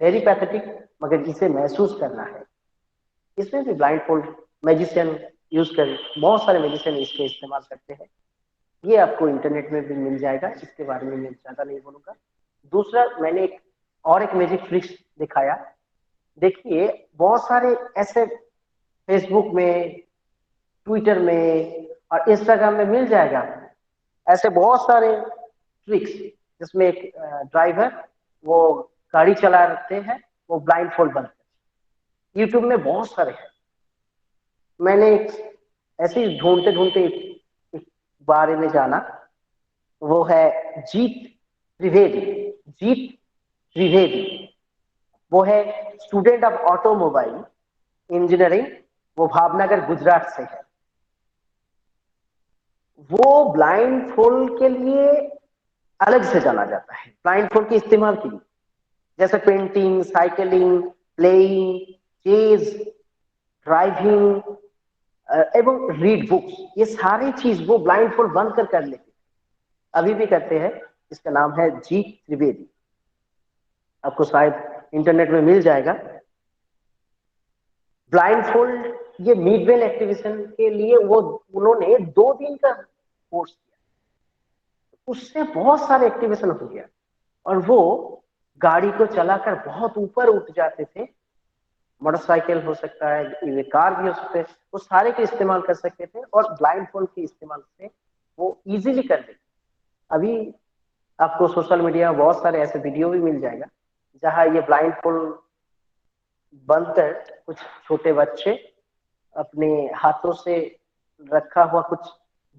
वेरी पैथेटिक, मगर इसे महसूस करना है। इसमें भी ब्लाइंड फोल्ड मैजिशियन यूज कर, बहुत सारे मैजिशियन इसके इस्तेमाल करते हैं। ये आपको इंटरनेट में भी मिल जाएगा, इसके बारे में मैं ज्यादा नहीं बोलूंगा। दूसरा, मैंने एक मैजिक ट्रिक्स दिखाया। देखिए बहुत सारे ऐसे फेसबुक में, ट्विटर में और इंस्टाग्राम में मिल जाएगा ऐसे बहुत सारे ट्रिक्स, जिसमें एक ड्राइवर वो गाड़ी चला रहे हैं, वो ब्लाइंड फोल्ड बनते। यूट्यूब में बहुत सारे हैं। मैंने ऐसे ही ढूंढते ढूंढते एक बारे में जाना, वो है जीत त्रिवेदी। जीत त्रिवेदी वो है स्टूडेंट ऑफ ऑटोमोबाइल इंजीनियरिंग, वो भावनगर गुजरात से है। वो ब्लाइंड फोल्ड के लिए अलग से जाना जाता है, ब्लाइंड फोल्ड के इस्तेमाल के लिए, जैसे painting, cycling, playing, chase, driving एवं रीड बुक्स, ये सारी चीज वो ब्लाइंड फोल्ड बंद कर लेते हैं, अभी भी करते हैं। इसका नाम है जीत त्रिवेदी, आपको शायद इंटरनेट में मिल जाएगा। ब्लाइंड फोल्ड ये मिड ब्रेन एक्टिवेशन के लिए वो उन्होंने 2 दिन का कोर्स किया, उससे बहुत सारे एक्टिवेशन हो गया, और वो गाड़ी को चलाकर बहुत ऊपर उठ जाते थे। मोटरसाइकिल हो सकता है, ये कार भी हो सकते हैं, वो सारे के इस्तेमाल कर सकते थे, और ब्लाइंड फोल्ड के इस्तेमाल से वो इजीली कर देते। अभी आपको सोशल मीडिया में बहुत सारे ऐसे वीडियो भी मिल जाएगा जहां ये ब्लाइंड फोल्ड बनकर कुछ छोटे बच्चे अपने हाथों से रखा हुआ कुछ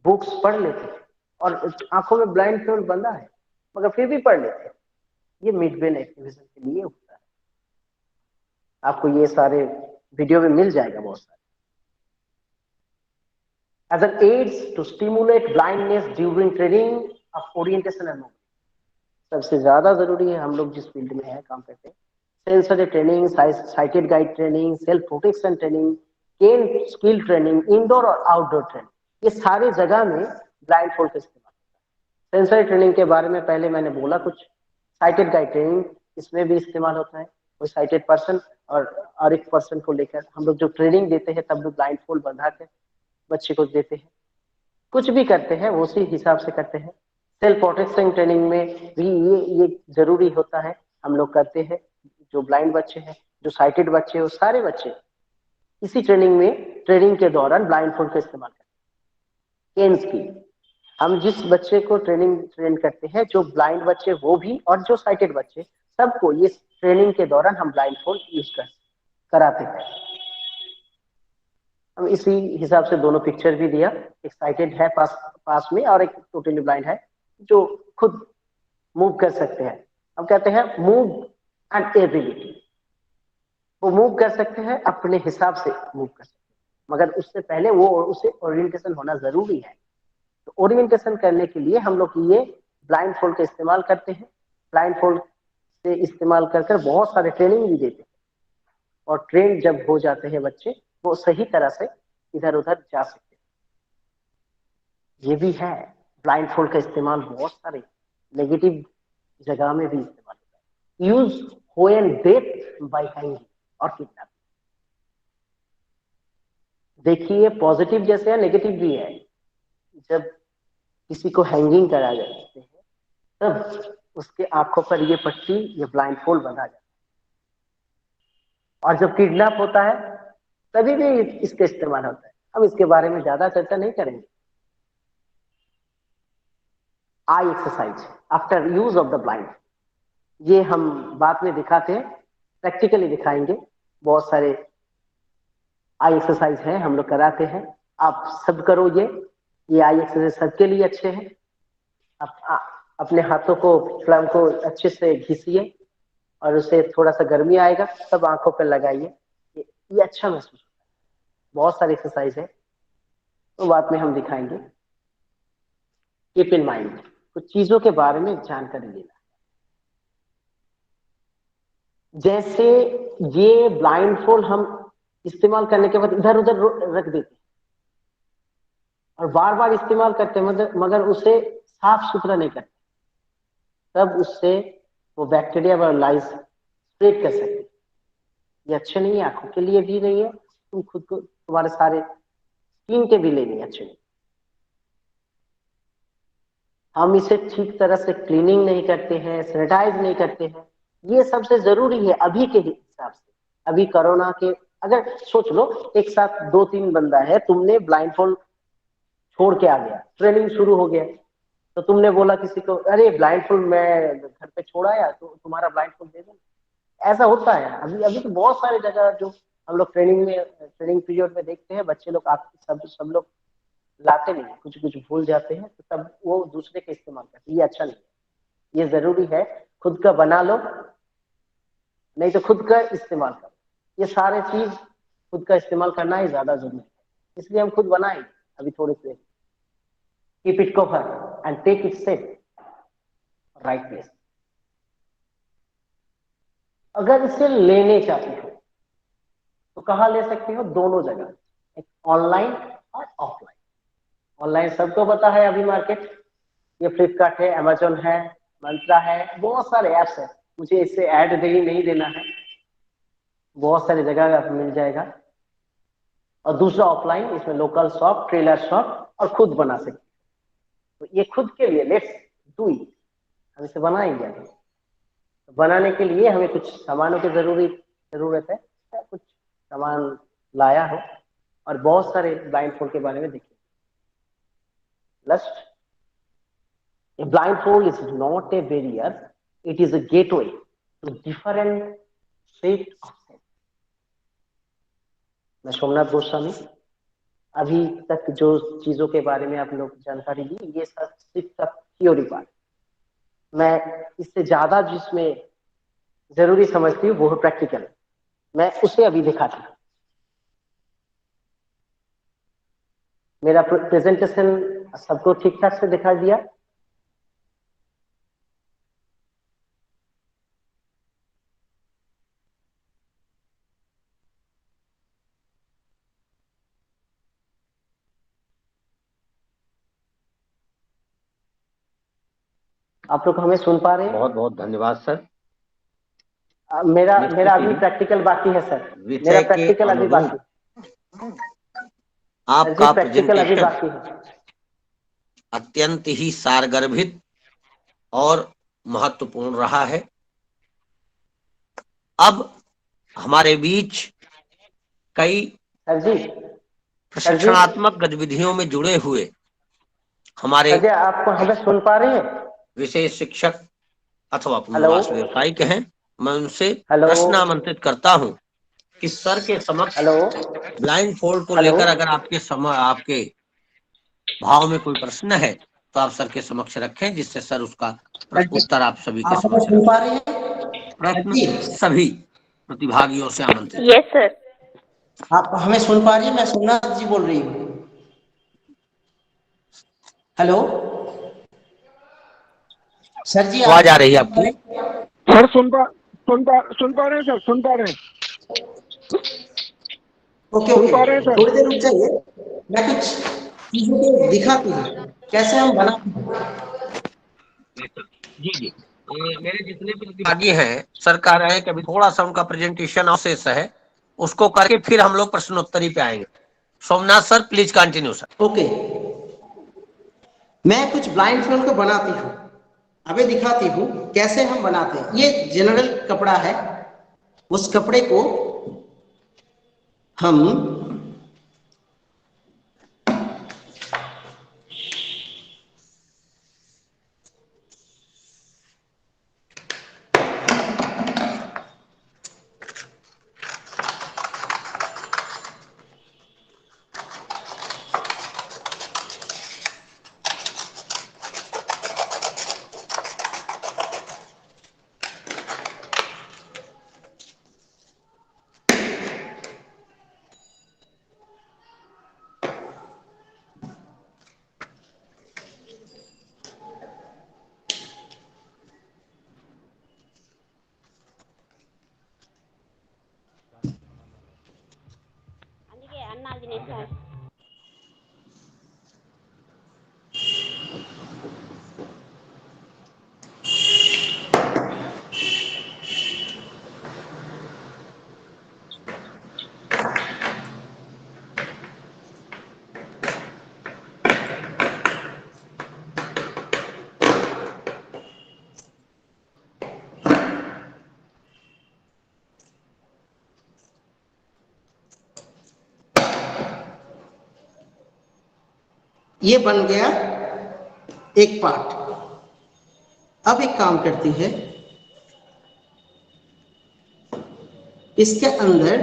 बुक्स पढ़ लेते थे, और आंखों में ब्लाइंड फोल्ड बंधा है मगर फिर भी पढ़ लेते हैं। ये मिड ब्रेन एक्टिवेशन के लिए होता है। आपको ये सारे वीडियो में मिल जाएगा बहुत सारे। As an aids to stimulate blindness during training of orientation and movement, सबसे ज्यादा जरूरी है हम लोग जिस फील्ड में है काम करते हैं, sensory training, sighted guide training, self protection training, cane skill training, indoor और आउटडोर ट्रेनिंग, ये सारी जगह में ब्लाइंड फोल्ड का इस्तेमाल होता है। सेंसरी ट्रेनिंग के बारे में पहले मैंने बोला कुछ, साइटेड गाइड ट्रेनिंग इसमें भी इस्तेमाल होता है। कोई साइटेड पर्सन और एक पर्सन को लेकर हम लोग जो ट्रेनिंग देते हैं तब भी ब्लाइंड फोल्ड बंधा कर बच्चे को देते हैं। कुछ भी करते हैं वो उसी हिसाब से करते हैं। सेल्फ प्रोटेक्शन ट्रेनिंग में भी ये जरूरी होता है, हम लोग करते हैं। जो ब्लाइंड बच्चे हैं, जो साइटेड बच्चे हैं, सारे बच्चे इसी ट्रेनिंग के दौरान ब्लाइंड फोल्ड का इस्तेमाल करते हैं। केन्स की हम जिस बच्चे को ट्रेन करते हैं, जो ब्लाइंड बच्चे वो भी और जो साइटेड बच्चे, सबको ये ट्रेनिंग के दौरान हम ब्लाइंड फोल्ड यूज कराते हैं। हम इसी हिसाब से दोनों पिक्चर भी दिया, एक साइटेड है पास में और एक टोटली ब्लाइंड है जो खुद मूव कर सकते हैं। हम कहते हैं मूव एंड एबिलिटी, वो मूव कर सकते हैं, अपने हिसाब से मूव कर सकते हैं, मगर उससे पहले वो उसे ओरिएंटेशन होना जरूरी है। तो ओरिएंटेशन करने के लिए हम लोग ये ब्लाइंड फोल्ड का इस्तेमाल करते हैं। ब्लाइंड फोल्ड से इस्तेमाल कर बहुत सारे ट्रेनिंग भी देते हैं, और ट्रेन जब हो जाते हैं बच्चे, वो सही तरह से इधर उधर जा सकते हैं। ये भी है, ब्लाइंड फोल्ड का इस्तेमाल बहुत सारे नेगेटिव जगह में भी इस्तेमाल होता है। Use when death by hanging और किडनैपिंग। देखिए पॉजिटिव जैसे है नेगेटिव भी है। जब किसी को हैंगिंग करा जाते हैं तब उसके आंखों पर ये पट्टी, ये ब्लाइंड फोल्ड बंधा जाता है, और जब किडनैप होता है तभी भी इसका इस्तेमाल होता है। हम इसके बारे में ज्यादा चर्चा नहीं करेंगे। Eye exercise after use of the blind, ये हम बाद में दिखाते हैं, प्रैक्टिकली दिखाएंगे। बहुत सारे आई एक्सरसाइज है, हम लोग कराते हैं। आप सब करो ये आई एक्सरसाइज सबके लिए अच्छे हैं। आप अपने हाथों को, फ्लैम को अच्छे से घिसिए और उसे थोड़ा सा गर्मी आएगा तब आंखों पर लगाइए, ये अच्छा महसूस होता है। बहुत सारी एक्सरसाइज है, तो बाद में हम दिखाएंगे। कीप इन माइंड, कुछ चीजों के बारे में जानकारी लेना। जैसे ये ब्लाइंड फोल्ड हम इस्तेमाल करने के बाद इधर उधर रख देते हैं और बार बार इस्तेमाल करते हैं, मगर उसे साफ सुथरा नहीं करते, तब उससे वो बैक्टीरिया व लाइस स्प्रेड कर सकते हैं। ये अच्छे नहीं है, आंखों के लिए भी नहीं है, तुम खुद को, तुम्हारे सारे स्किन के भी लिए नहीं अच्छे नहीं। हम इसे ठीक तरह से क्लीनिंग नहीं करते हैं, सैनिटाइज नहीं करते हैं। ये सबसे जरूरी है अभी के हिसाब से। अभी कोरोना के, अगर सोच लो एक साथ 2-3 बंदा है, तुमने ब्लाइंड फोल्ड छोड़ के आ गया, ट्रेनिंग शुरू हो गया, तो तुमने बोला किसी को, अरे ब्लाइंड फोल्ड मैं घर पे छोड़ आया, तो तुम्हारा ब्लाइंड फोल्ड दे दो। ऐसा होता है अभी तो बहुत सारे जगह जो हम लोग ट्रेनिंग पीरियड में देखते हैं, बच्चे लोग सब लोग लाते नहीं, कुछ कुछ भूल जाते हैं, तो तब वो दूसरे का इस्तेमाल करते हैं। ये अच्छा नहीं है। ये जरूरी है खुद का बना लो, नहीं तो खुद का इस्तेमाल करो। ये सारे चीज खुद का इस्तेमाल करना ही ज्यादा जरूरी है, इसलिए हम खुद बनाएंगे अभी थोड़ी देर। Keep it cover and take it safe right place. अगर इसे लेने चाहते हो तो कहाँ ले सकते हो? दोनों जगह, एक ऑनलाइन और ऑफलाइन। ऑनलाइन सबको पता है अभी मार्केट, ये फ्लिपकार्ट है, अमेजोन है, मंत्रा है, बहुत सारे ऐप्स है। मुझे इससे ऐड नहीं देना है, बहुत सारी जगह आपको मिल जाएगा। और दूसरा ऑफलाइन, इसमें लोकल शॉप, ट्रेलर शॉप और खुद बना सकते। तो ये खुद के लिए, लेट्स डू इट, हम इसे बनाएंगे। अभी तो बनाने के लिए हमें कुछ सामानों की जरूरत है। कुछ सामान लाया हो और बहुत सारे ब्लाइंड फोल्ड के बारे में देखिए। Last, a blindfold is not a barrier, it is a gateway to different set of sense. मैं सोमनाथ गोस्वामी, अभी तक जो चीजों के बारे में आप लोग जानकारी दी, ये सब सिर्फ थ्योरी पार्ट। मैं इससे ज्यादा जिसमें जरूरी समझती हूँ वो है प्रैक्टिकल। मैं उसे अभी दिखाता हूँ। मेरा प्रेजेंटेशन सबको ठीक ठाक से दिखा दिया? आप लोग हमें सुन पा रहे हैं? बहुत बहुत धन्यवाद सर। मेरा निश्चित अभी ही प्रैक्टिकल बाकी है सर। मेरा विषय के प्रैक्टिकल अभी बाकी अनुरूप सर जी, आपका प्रैक्टिकल अभी प्रेजेंटेशन बाकी है। अत्यंत ही सारगर्भित और महत्वपूर्ण रहा है। अब हमारे बीच कई सर जी, प्रशिक्षणात्मक गतिविधियों में जुड़े हुए हमारे सर जी, आपको हमें सुन पा रहे हैं? विशेष शिक्षक अथवा हेलो पुनर्वास व्यवसायिक हैं। मैं उनसे हेलो प्रश्न आमंत्रित करता हूं कि सर के समक्ष हेलो ब्लाइंड फोल्ड को हेलो लेकर अगर आपके भाव में कोई प्रश्न है तो आप सर के समक्ष रखें, जिससे सर उसका उत्तर आप सभी के आप हमें समक्ष सुन पा रखें। रहे हैं? प्रश्न जी, सभी प्रतिभागियों से आमंत्रित। Yes sir. आप हमें सुन पा रही हैं? मैं सोमनाथ जी बोल रही हूँ। हेलो सर जी, आवाज आ आप रही है आपकी? सर सुन पा रहे हैं सर, सुन पा रहे हैं। ओके सुन ओके, पा रहे हैं सर। थोड़ी देर रुक जाइए, मैं कुछ चीजों को दिखाती हूँ कैसे हम बनाते हैं। जी जी, मेरे जितने प्रतिभागी हैं सर कह रहे हैं कि अभी थोड़ा सा उनका प्रेजेंटेशन अवशेष है, उसको करके फिर हम लोग प्रश्नोत्तरी पे आएंगे। Somnath sir please continue sir. Okay, मैं कुछ ब्लाइंड फोल्ड को बनाती हूँ, अभी दिखाती हूँ कैसे हम बनाते हैं। ये जनरल कपड़ा है, उस कपड़े को हम అందుకే అన్నా తినేసారు. ये बन गया एक पार्ट। अब एक काम करती है, इसके अंदर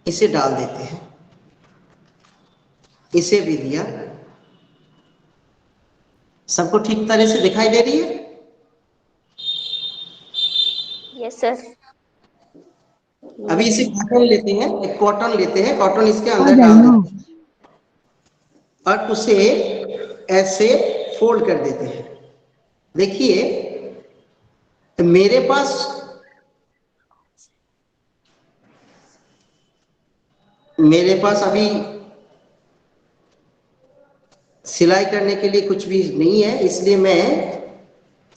इसे डाल देते हैं, इसे भी दिया। सबको ठीक तरह से दिखाई दे रही है? Yes sir. अभी इसे कॉटन लेते हैं, एक कॉटन लेते हैं, कॉटन इसके अंदर डाल देते हैं और उसे ऐसे फोल्ड कर देते हैं। देखिए, तो मेरे पास अभी सिलाई करने के लिए कुछ भी नहीं है, इसलिए मैं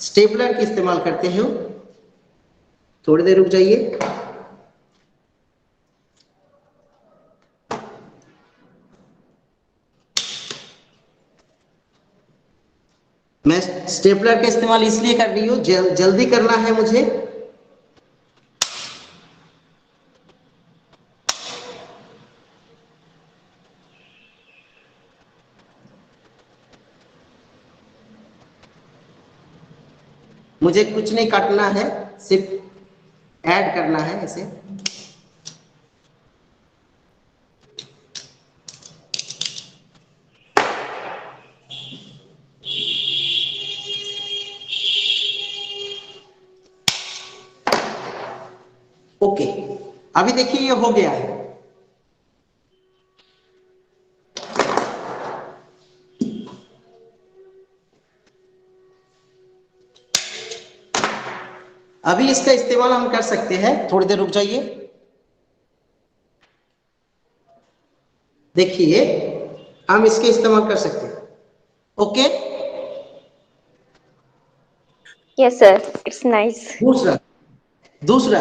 स्टेपलर की इस्तेमाल करते हूँ। थोड़ी देर रुक जाइए। मैं स्टेपलर का इस्तेमाल इसलिए कर रही हूँ, जल्दी करना है मुझे। मुझे कुछ नहीं काटना है, सिर्फ ऐड करना है इसे। ओके, अभी देखिए ये हो गया है। अभी इसका इस्तेमाल हम कर सकते हैं, थोड़ी देर रुक जाइए। देखिए हम इसके इस्तेमाल कर सकते हैं। Okay, Yes, sir. It's nice. दूसरा दूसरा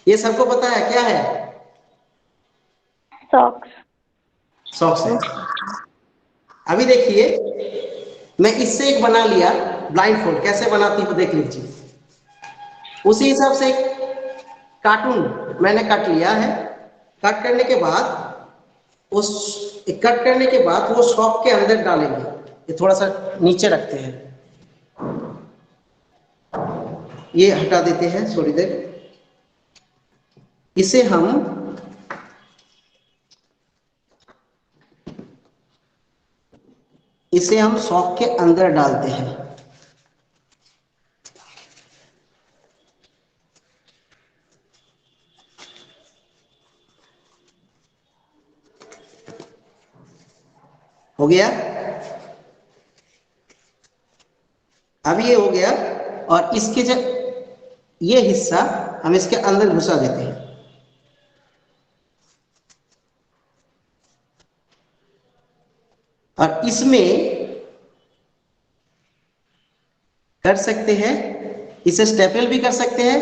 ये सबको पता है क्या है? Socks. सॉक्स है। अभी देखिए मैं इससे एक बना लिया ब्लाइंड फोल्ड, कैसे बनाती हूँ देख लीजिए। उसी हिसाब से एक कार्टून मैंने कट लिया है। कट करने के बाद वो सॉक के अंदर डालेंगे। ये थोड़ा सा नीचे रखते हैं, ये हटा देते हैं थोड़ी देर। इसे हम सॉक के अंदर डालते हैं। हो गया, अब ये हो गया। और इसके जब ये हिस्सा हम इसके अंदर घुसा देते हैं। और इसमें कर सकते हैं, इसे स्टेपल भी कर सकते हैं,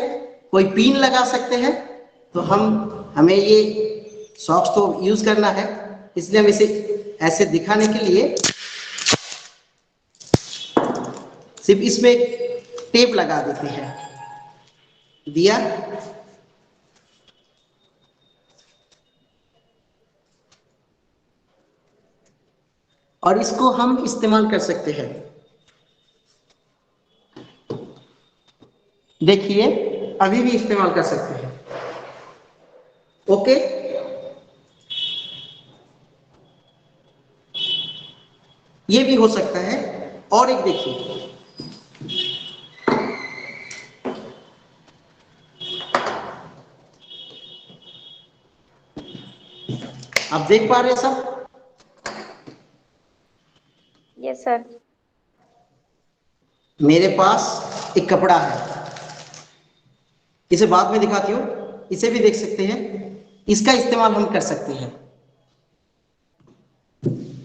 कोई पिन लगा सकते हैं। तो हमें ये सॉक्स तो यूज करना है, इसलिए हम इसे ऐसे दिखाने के लिए सिर्फ इसमें टेप लगा देते हैं। दिया, और इसको हम इस्तेमाल कर सकते हैं। देखिए अभी भी इस्तेमाल कर सकते हैं। ओके, ये भी हो सकता है। और एक देखिए, आप देख पा रहे हैं सब? Yes, sir. मेरे पास एक कपड़ा है, इसे बाद में दिखाती हूँ। इसे भी देख सकते हैं, इसका इस्तेमाल हम कर सकते हैं।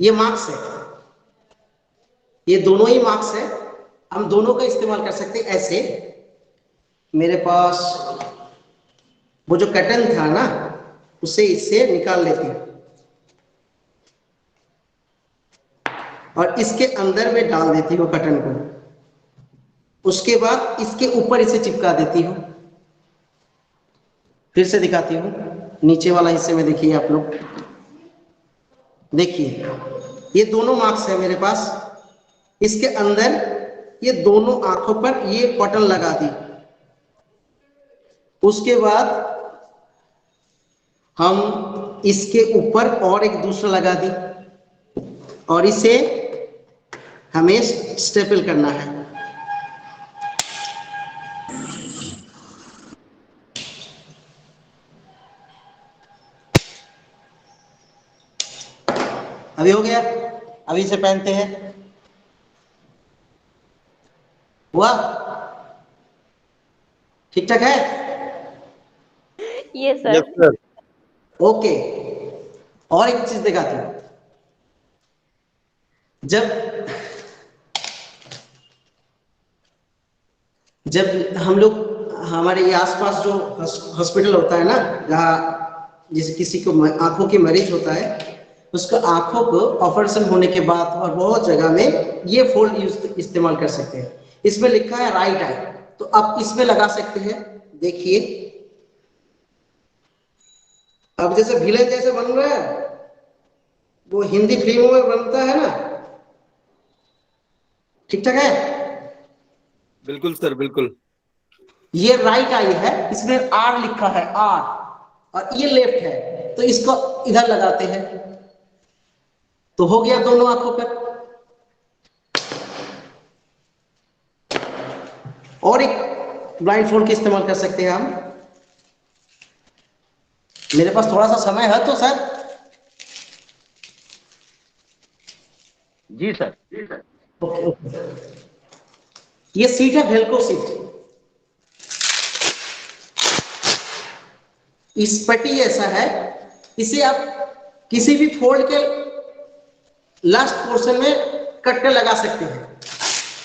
ये मार्क्स है, ये दोनों ही मार्क्स है, हम दोनों का इस्तेमाल कर सकते हैं। ऐसे मेरे पास वो जो कटन था ना, उसे इससे निकाल लेते हैं और इसके अंदर में डाल देती हूँ कटन को। उसके बाद इसके ऊपर इसे चिपका देती हूँ। फिर से दिखाती हूँ, नीचे वाला हिस्से में देखिए आप लोग, देखिए ये दोनों मार्क्स है मेरे पास। इसके अंदर ये दोनों आंखों पर ये कॉटन लगा दी। उसके बाद हम इसके ऊपर और एक दूसरा लगा दी और इसे हमें स्टेपल करना है। अभी हो गया, अभी इसे पहनते हैं। हुआ? ठीक ठाक है? Yes, sir. Yes sir. Okay, और एक चीज दिखाती हूँ। जब हम लोग, हमारे ये आसपास जो हॉस्पिटल होता है ना, जहाँ जैसे किसी को आंखों की मरीज होता है, उसको आंखों को ऑपरेशन होने के बाद और बहुत जगह में ये फोल्ड इस्तेमाल कर सकते हैं। इसमें लिखा है राइट आई, तो आप इसमें लगा सकते हैं। देखिए अब जैसे विलेन जैसे बन रहा है, वो हिंदी फिल्मों में बनता है ना, ठीक ठाक है? बिल्कुल सर, बिल्कुल। ये राइट आई है, इसमें आर लिखा है, आर, और ये लेफ्ट है, तो इसको इधर लगाते हैं तो हो गया दोनों आंखों पर। और एक ब्लाइंड फोल्ड के इस्तेमाल कर सकते हैं हम। मेरे पास थोड़ा सा समय है तो सर। जी सर। Okay okay. ये सीट है वेल्क्रो सीट। इस पट्टी ऐसा है, इसे आप किसी भी फोल्ड के लास्ट पोर्शन में कट कर लगा सकते हैं,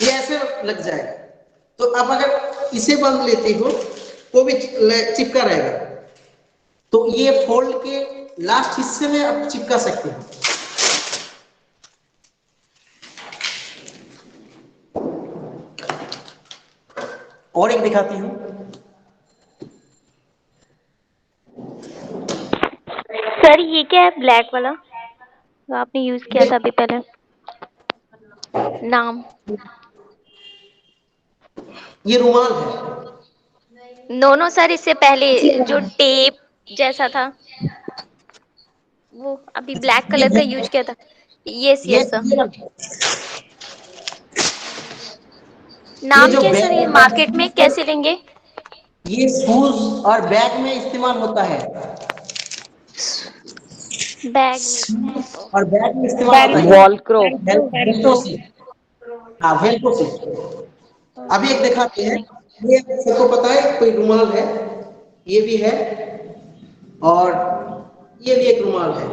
ये ऐसे लग जाएगा। तो आप अगर इसे बांध लेते हो वो भी चिपका रहेगा, तो ये फोल्ड के लास्ट हिस्से में आप चिपका सकते हैं। और एक दिखाती हूं। सर ये क्या है ब्लैक वाला जो आपने यूज किया था अभी पहले? नाम? ये रुमाल है। नो नो सर, इससे पहले जो टेप जैसा था वो अभी ब्लैक ये कलर का यूज किया था। यस ये यस सर। ये नाम जो क्या है सर, ये मार्केट में बैग, कैसे लेंगे? ये शूज और बैग में इस्तेमाल होता है। बैग में? और बैग में इस्तेमाल होता है। वॉलक्रो। वेल्क्रो सी। हाँ वेल्क्रो सी। अभी एक दिखाते हैं। ये सबको पता है कोई रुमाल है, ये भी है, और ये भी एक रुमाल है।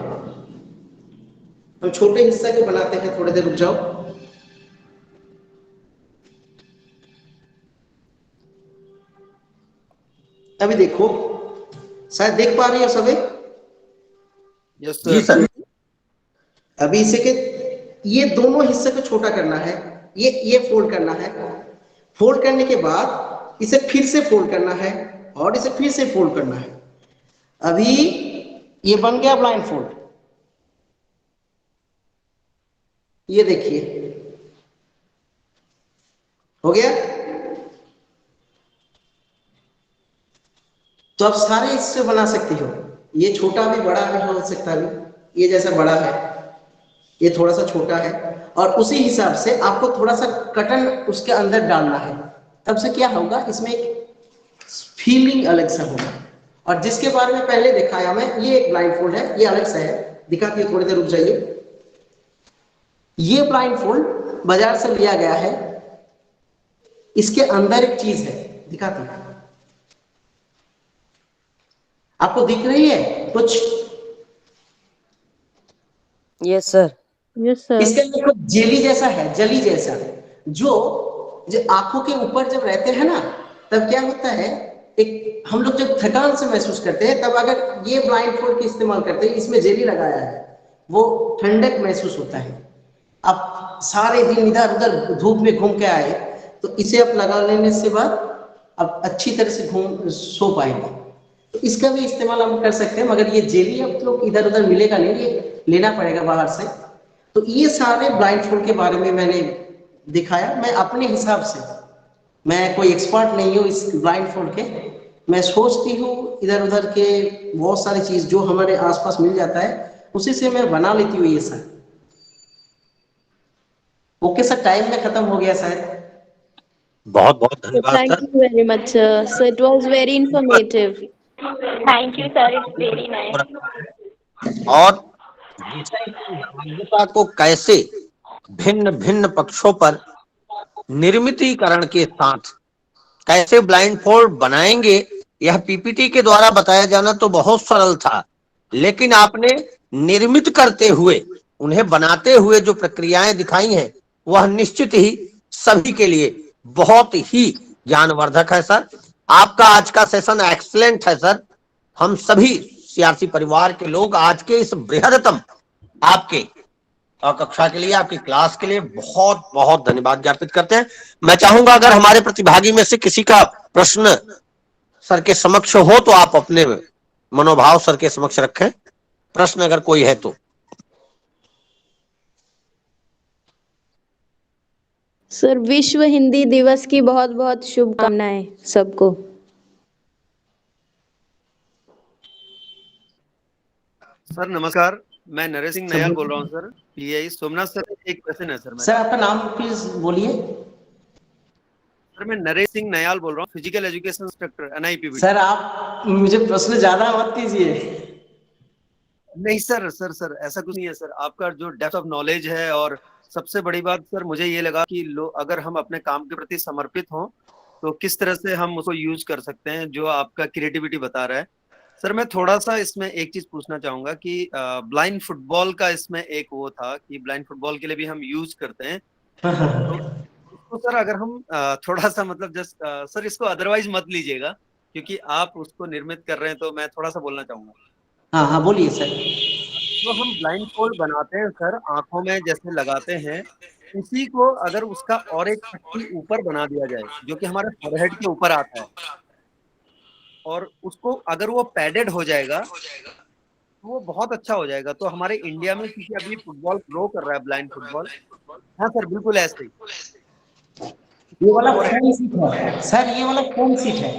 हम छोटे हिस्से को बनाते हैं, थोड़ी देर रुक जाओ। अभी देखो, शायद देख पा रही हो सभी। यस जी सर। सर। अभी इसे के ये दोनों हिस्से को छोटा करना है, ये फोल्ड करना है। फोल्ड करने के बाद इसे फिर से फोल्ड करना है और इसे फिर से फोल्ड करना है। अभी ये बन गया ब्लाइंड फोल्ड। ये देखिए हो गया। तो आप सारे इससे बना सकते हो। ये छोटा भी बड़ा भी हो सकता है, ये जैसा बड़ा है, ये थोड़ा सा छोटा है, और उसी हिसाब से आपको थोड़ा सा कटन उसके अंदर डालना है। तब से क्या होगा, इसमें एक फीलिंग अलग सा होगा। और जिसके बारे में पहले दिखाया मैं, ये एक ब्लाइंड फोल्ड है, ये अलग सा है। दिखाती हूँ, थोड़ी देर रुक जाइए। ये ब्लाइंड फोल्ड बाजार से लिया गया है। इसके अंदर एक चीज है, दिखाती हूँ। आपको दिख रही है कुछ? Yes sir. Yes sir. इसके अंदर कुछ जेली जैसा है, जली जैसा, जो जो आंखों के ऊपर जब रहते हैं ना, तब क्या होता है, एक हम लोग जब थकान से महसूस करते हैं, तब अगर ये ब्लाइंड फोल्ड के इस्तेमाल करते हैं, इसमें जेली लगाया है, वो ठंडक महसूस होता है। आप सारे दिन इधर उधर धूप में घूम के आए, तो इसे आप लगा लेने से बाद आप अच्छी तरह से घूम सो पाएंगे। तो इसका भी इस्तेमाल हम कर सकते हैं, मगर ये जेली आप लोग इधर उधर मिलेगा नहीं, ये लेना पड़ेगा बाहर से। तो ये सारे ब्लाइंड फोल्ड के बारे में मैंने दिखाया, मैं अपने हिसाब से। मैं कोई एक्सपर्ट नहीं हूँ इस ब्लाइंड फोल्ड के। मैं सोचती हूँ इधर उधर के बहुत सारी चीज जो हमारे आसपास मिल जाता है, उसी से मैं बना लेती हूँ ये सब। ओके सर, टाइम में खत्म हो गया शायद। बहुत बहुत धन्यवाद Thank sir. you very much, sir. So it was very informative. Thank you sir, it's very nice. और विषय की ग्राह्यता को कैसे भिन्न भिन्न पक्षों पर निर्मितीकरण के साथ कैसे ब्लाइंड फोल्ड बनाएंगे, यह पीपीटी के द्वारा बताया जाना तो बहुत सरल था, लेकिन आपने निर्मित करते हुए, उन्हें बनाते हुए जो प्रक्रियाएं दिखाई हैं, वह निश्चित ही सभी के लिए बहुत ही ज्ञानवर्धक है सर। आपका आज का सेशन एक्सीलेंट है सर। हम सभी सीआरसी परिवार के लोग आज के इस बृहदतम आपके कक्षा के लिए, आपकी क्लास के लिए बहुत बहुत धन्यवाद ज्ञापित करते हैं। मैं चाहूंगा अगर हमारे प्रतिभागी में से किसी का प्रश्न सर के समक्ष हो तो आप अपने मनोभाव सर के समक्ष रखें, प्रश्न अगर कोई है तो। सर, विश्व हिंदी दिवस की बहुत बहुत शुभकामनाएं सबको। सर नमस्कार, मैं नरेश सिंह नयाल बोल रहा हूँ सर, पीआई सोमनाथ। सर एक क्वेश्चन है सर सर मेरा। आपका नाम प्लीज बोलिए। सर मैं नरेश सिंह नयाल बोल रहा हूँ, physical education instructor NIPBT। Sir आप मुझे प्रश्न ज्यादा मत कीजिए। नहीं सर सर ऐसा कुछ नहीं है सर, आपका जो डेप्थ ऑफ नॉलेज है, और सबसे बड़ी बात सर मुझे ये लगा कि अगर हम अपने काम के प्रति समर्पित हों तो किस तरह से हम उसको यूज कर सकते हैं, जो आपका क्रिएटिविटी बता रहा है। सर मैं थोड़ा सा इसमें एक चीज पूछना चाहूंगा कि ब्लाइंड फुटबॉल का इसमें एक वो था कि ब्लाइंड फुटबॉल के लिए भी हम यूज करते हैं, तो इसको सर अगर हम थोड़ा सा मतलब जस्ट सर इसको अदरवाइज मत लीजिएगा, क्योंकि आप उसको निर्मित कर रहे हैं, तो मैं थोड़ा सा बोलना चाहूंगा। हाँ हाँ बोलिए सर। जो हम ब्लाइंड फोल्ड बनाते हैं सर, आंखों में जैसे लगाते हैं, उसी को अगर उसका और एक पट्टी ऊपर बना दिया जाए जो कि हमारे फोरहेड के ऊपर आता है, और उसको अगर वो पैडेड हो जाएगा तो वो बहुत अच्छा हो जाएगा। तो हमारे इंडिया में क्योंकि अभी फुटबॉल ग्रो कर रहा है, ब्लाइंड फुटबॉल। हाँ सर बिल्कुल ऐसे ही। ये वाला फोरहेड, फोम सीट है सर, ये वाला फोम सीट है।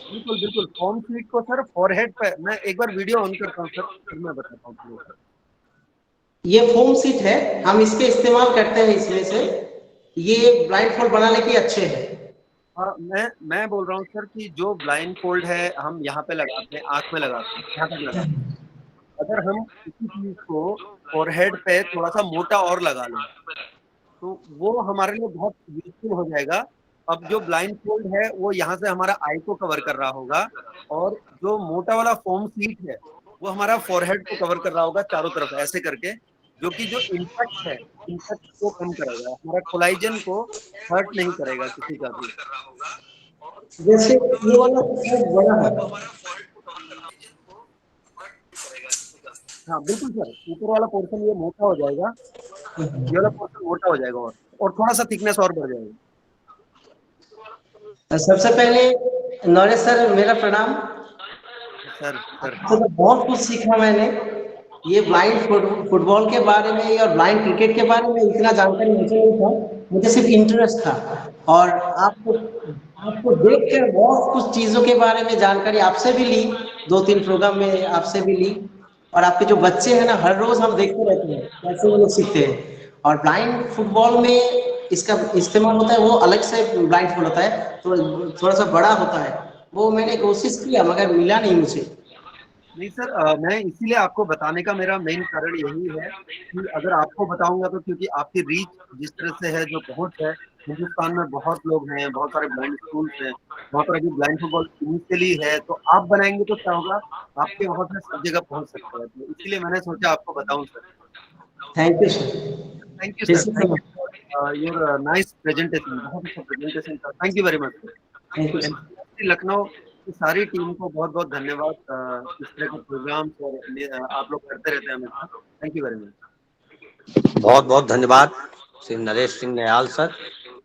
बिल्कुल बिल्कुल फॉर्म सीट को सर फोरहेड पे, मैं एक बार वीडियो ऑन करता हूँ सर, फिर मैं बताता हूँ। ये फोम सीट है, हम इसके इस्तेमाल करते हैं इसमें से। ये ब्लाइंड फोल्ड बनाने के अच्छे हैं। हाँ मैं बोल रहा हूँ सर कि जो ब्लाइंड फोल्ड है हम यहाँ पे लगाते हैं, आंख में लगाते हैं, यहाँ तक लगाते हैं। अगर हम इसी चीज को फोरहेड पे थोड़ा सा मोटा और लगा लें तो वो हमारे लिए बहुत यूजफुल हो जाएगा। अब जो ब्लाइंड फोल्ड है वो यहाँ से हमारा आई को कवर कर रहा होगा, और जो मोटा वाला फोम सीट है वो हमारा फोरहेड को कवर कर रहा होगा चारों तरफ ऐसे करके, जो कि जो इम्पैक्ट है, इम्पैक्ट को कम करेगा, हमारा कोलाइजन को हर्ट नहीं करेगा किसी का भी। जैसे ये वाला बहुत बड़ा है। हाँ बिल्कुल सर, ऊपर वाला पोर्शन ये मोटा हो जाएगा, ये वाला पोर्शन मोटा हो जाएगा, और थोड़ा सा थिकनेस और बढ़ जाएगा। सबसे पहले नरेश सर मेरा प्रणाम। सर तो बहुत कुछ सीखा मैंने। ये ब्लाइंड फुटबॉल के बारे में और ब्लाइंड क्रिकेट के बारे में इतना जानकारी मुझे नहीं था, मुझे सिर्फ इंटरेस्ट था। और आपको आपको देख कर बहुत कुछ चीज़ों के बारे में जानकारी आपसे भी ली, 2-3 प्रोग्राम में आपसे भी ली। और आपके जो बच्चे हैं ना, हर रोज हम देखते रहते हैं कैसे वो लोग सीखते हैं। और ब्लाइंड फुटबॉल में इसका इस्तेमाल होता है, वो अलग से ब्लाइंड फुटबॉल होता है, तो थोड़ा सा बड़ा होता है। वो मैंने कोशिश किया मगर मिला नहीं मुझे। नहीं सर, मैं इसीलिए आपको बताने का मेरा मेन कारण यही है कि अगर आपको बताऊंगा तो, क्योंकि आपकी रीच जिस तरह से है, जो पहुंच है, हिंदुस्तान में बहुत लोग हैं, बहुत सारे ब्लाइंड स्कूल्स हैं, वहाँ पर अभी ब्लाइंड फुटबॉल इनिशियली है, तो आप बनाएंगे तो क्या होगा, आपके वहाँ से सब जगह पहुंच सकता है। तो इसीलिए मैंने सोचा आपको बताऊं sir. Thank you sir. Thank you sir, thank you your nice presentation, बहुत अच्छा प्रेजेंटेशन था, thank you very much sir. Thank you sir. NCERT Lucknow की सारी टीम को बहुत बहुत धन्यवाद, इस तरह के प्रोग्राम आप लोग करते रहते हैं हमेशा। Thank you very much. बहुत बहुत धन्यवाद श्री नरेश सिंह नयाल सर।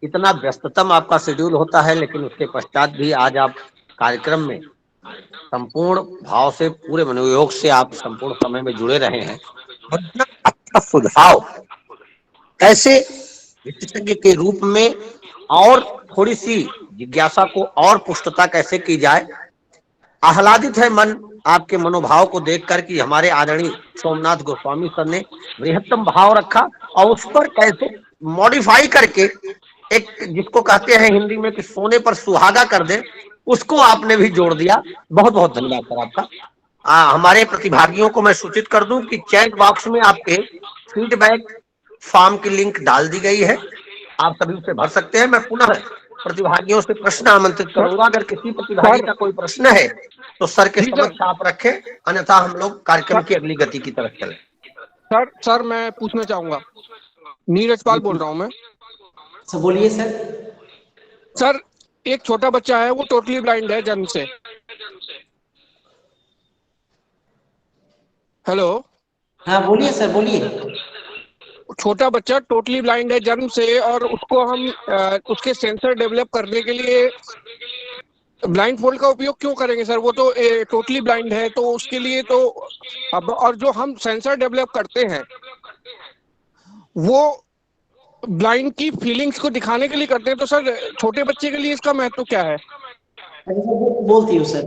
इतना व्यस्ततम आपका शेड्यूल होता है, लेकिन उसके पश्चात भी आज आप कार्यक्रम में संपूर्ण भाव से, पूरे मनोयोग से आप संपूर्ण समय में जुड़े रहे हैं। और इतना अच्छा सुझाव कैसे विशेषज्ञ के रूप में और थोड़ी सी जिज्ञासा को और पुष्टता कैसे की जाए। आह्लादित है मन आपके मनोभाव को देखकर कि हमारे आदरणीय सोमनाथ गोस्वामी सर ने बृहत्तम भाव रखा, और उस पर कैसे मॉडिफाई करके एक, जिसको कहते हैं हिंदी में कि सोने पर सुहागा कर दे, उसको आपने भी जोड़ दिया। बहुत बहुत धन्यवाद सर आपका। हमारे प्रतिभागियों को मैं सूचित कर दूं कि चैट बॉक्स में आपके फीडबैक फॉर्म की लिंक डाल दी गई है, आप सभी उसे भर सकते हैं। मैं पुनः प्रतिभागियों से प्रश्न आमंत्रित करूंगा, अगर किसी प्रतिभागी का कोई प्रश्न है तो सर के समक्ष आप रखें, अन्यथा हम लोग कार्यक्रम की अगली गति की तरफ चलें। सर मैं पूछना चाहूंगा, नीरज पाल बोल रहा हूँ मैं। सर बोलिए सर। सर एक छोटा बच्चा है, वो टोटली ब्लाइंड है जन्म से। हेलो। हाँ बोलिए सर, बोलिए। छोटा बच्चा टोटली ब्लाइंड है जन्म से, और उसको हम उसके सेंसर डेवलप करने के लिए ब्लाइंड फोल्ड का उपयोग क्यों करेंगे सर? वो तो टोटली ब्लाइंड है, तो उसके लिए तो अब, और जो हम सेंसर डेवलप करते हैं वो ब्लाइंड की फीलिंग्स को दिखाने के लिए करते हैं, तो सर छोटे बच्चे के लिए इसका महत्व क्या है? बोलती हूँ सर।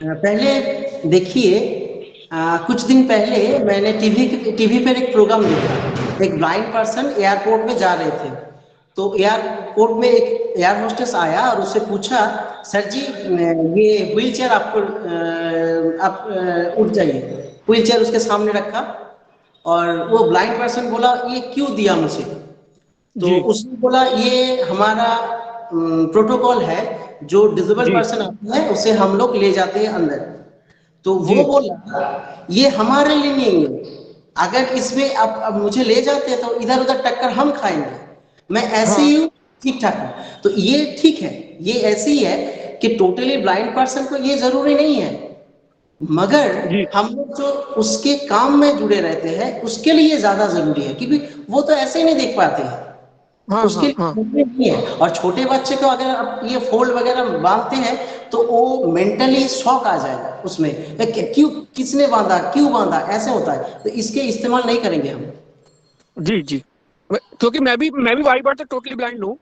पहले देखिए, कुछ दिन पहले मैंने टीवी पर एक प्रोग्राम देखा। एक ब्लाइंड पर्सन एयरपोर्ट में जा रहे थे, तो एयरपोर्ट में एक एयर होस्टेस आया और उससे पूछा, सर जी ये व्हील चेयर आपको आप उठ जाइए। व्हील चेयर उसके सामने रखा और वो ब्लाइंड पर्सन बोला ये क्यों दिया मुझे? तो जी उसने बोला ये हमारा प्रोटोकॉल है, जो डिसेबल जी पर्सन आता है उसे हम लोग ले जाते हैं अंदर। तो वो जी बोला ये हमारे लिए नहीं है, अगर इसमें अब मुझे ले जाते तो इधर उधर टक्कर हम खाएंगे, मैं ऐसे हाँ ही हूँ, ठीक ठाक हूँ। तो ये ठीक है, ये ऐसे ही है कि टोटली ब्लाइंड पर्सन को ये जरूरी नहीं है, मगर जी हम लोग जो उसके काम में जुड़े रहते हैं उसके लिए ज्यादा जरूरी है, क्योंकि वो तो ऐसे ही नहीं देख पाते हैं, हाँ उसके हाँ लिए हाँ जरूरी नहीं है। और छोटे बच्चे को अगर आप ये फोल्ड वगैरह बांधते हैं तो वो मेंटली शॉक आ जाएगा उसमें, क्यों, किसने बांधा, क्यों बांधा, ऐसे होता है। तो इसके इस्तेमाल नहीं करेंगे हम। जी जी। क्योंकि मैं भी वाइट बार तक टोटली ब्लाइंड हूँ,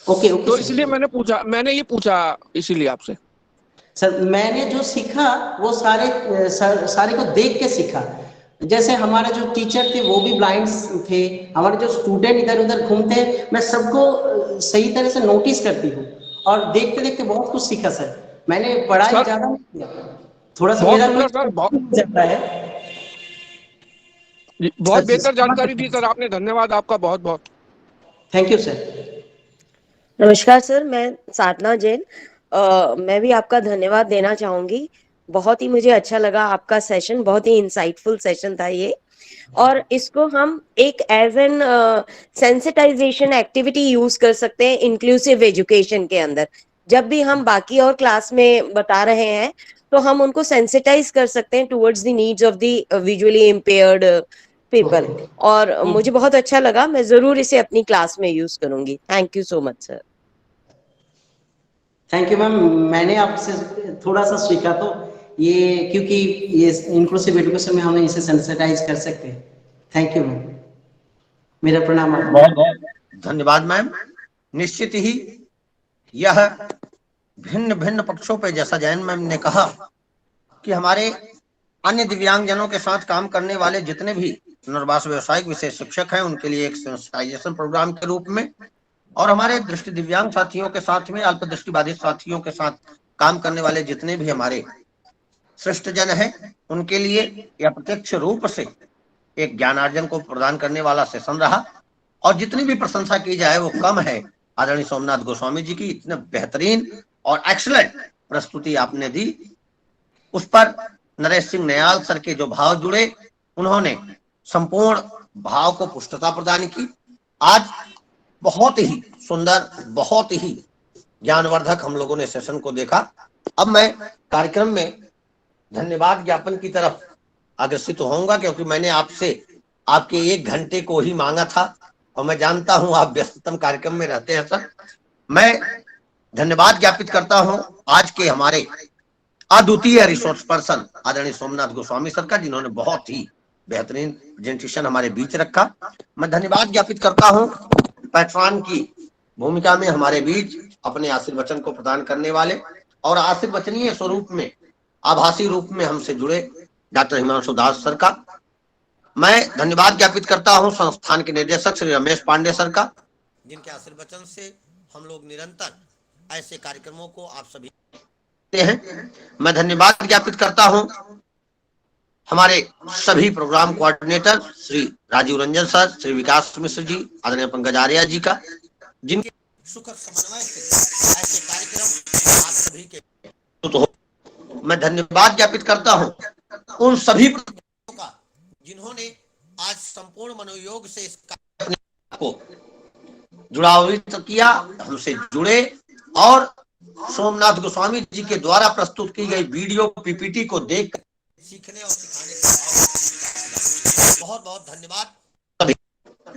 ओके ओके तो सर। इसलिए मैंने ये पूछा इसीलिए आपसे। सर मैंने जो सीखा वो सारे को देख के सीखा। जैसे हमारे जो टीचर थे वो भी ब्लाइंड थे, हमारे जो स्टूडेंट इधर उधर घूमते हैं, मैं सबको सही तरह से नोटिस करती हूँ और देखते देखते बहुत कुछ सीखा सर। मैंने पढ़ाई सर ज्यादा नहीं किया, थोड़ा सा बहुत मेरा सुंदर सर, कोई जाता है। बहुत बेहतर जानकारी दी सर आपने, धन्यवाद आपका बहुत बहुत। Thank you sir. नमस्कार सर, मैं साधना जैन। मैं भी आपका धन्यवाद देना चाहूंगी। बहुत ही मुझे अच्छा लगा आपका सेशन, बहुत ही इंसाइटफुल सेशन था ये। और इसको हम एक as an sensitization activity use कर सकते हैं इंक्लूसिव एजुकेशन के अंदर। जब भी हम बाकी और क्लास में बता रहे हैं तो हम उनको सेंसिटाइज कर सकते हैं towards the needs of the visually impaired people. और मुझे बहुत अच्छा लगा, मैं जरूर इसे अपनी क्लास में यूज करूंगी। Thank you so much sir. Thank you ma'am, मैंने आपसे थोड़ा सा सीखा, तो ये क्योंकि ये इंक्लूसिव एजुकेशन में हमने इसे सेंसिटाइज कर सकते हैं। थैंक यू मैम, मेरा प्रणाम आपको। बहुत बहुत धन्यवाद मैम। निश्चित ही यह भिन्न भिन्न पक्षों पे, जैसा जैन मैम ने कहा कि हमारे अन्य दिव्यांगजनों के साथ काम करने वाले जितने भी पुनर्वास व्यवसायिक विशेष शिक्षक हैं उनके लिए एक सेंसिटाइजेशन प्रोग्राम के रूप में, और हमारे दृष्टि दिव्यांग साथियों के साथ में अल्प दृष्टि बाधित साथियों के साथ काम करने वाले जितने भी हमारे श्रेष्ठ जन हैं उनके लिए यह प्रत्यक्ष रूप से एक ज्ञानार्जन को प्रदान करने वाला सेशन रहा। और जितनी भी प्रशंसा की जाए वो कम है आदरणीय सोमनाथ गोस्वामी जी की, इतने बेहतरीन और एक्सीलेंट प्रस्तुति आपने दी। उस पर नरेश सिंह नयाल सर के जो भाव जुड़े, उन्होंने संपूर्ण भाव को पुष्टता प्रदान की। आज बहुत ही सुंदर, बहुत ही ज्ञानवर्धक हम लोगों ने सेशन को देखा। अब मैं कार्यक्रम में धन्यवाद ज्ञापन की तरफ अग्रसित होऊंगा, क्योंकि मैंने आपसे आपके 1 घंटे को ही मांगा था और मैं जानता हूं आप व्यस्ततम कार्यक्रम में रहते हैं सर। मैं धन्यवाद ज्ञापित करता हूं आज के हमारे अद्वितीय रिसोर्स पर्सन आदरणीय सोमनाथ गोस्वामी सर का, जिन्होंने बहुत ही बेहतरीन प्रेजेंटेशन हमारे बीच रखा। मैं धन्यवाद ज्ञापित करता हूं पैट्रॉन की भूमिका में हमारे बीच अपने आशीर्वचन को प्रदान करने वाले और आशीर्वचनीय स्वरूप में, आभासी रूप में हमसे जुड़े डॉक्टर हिमांशु दास सर का। मैं धन्यवाद ज्ञापित करता हूं संस्थान के निदेशक श्री रमेश पांडे सर का, जिनके आशीर्वचन से हम लोग निरंतर ऐसे कार्यक्रमों को आप सभी हैं। मैं धन्यवाद ज्ञापित करता हूं हमारे सभी programme coordinator Shri Rajiv Ranjan sir, Shri Vikas Mishra ji, आदरणीय पंकज आर्या जी का, जिनके सुखद समन्वय से ऐसे कार्यक्रम आप सभी के तो हो। मैं धन्यवाद ज्ञापित करता हूं उन सभी का जिन्होंने आज संपूर्ण मनोयोग से इस कार्यक्रम को जुड़ावित किया, हमसे जुड़े और सोमनाथ गोस्वामी जी के द्वारा प्रस्तुत की गई वीडियो पीपीटी को देख सीखने और सिखाने का बहुत बहुत धन्यवाद सभी।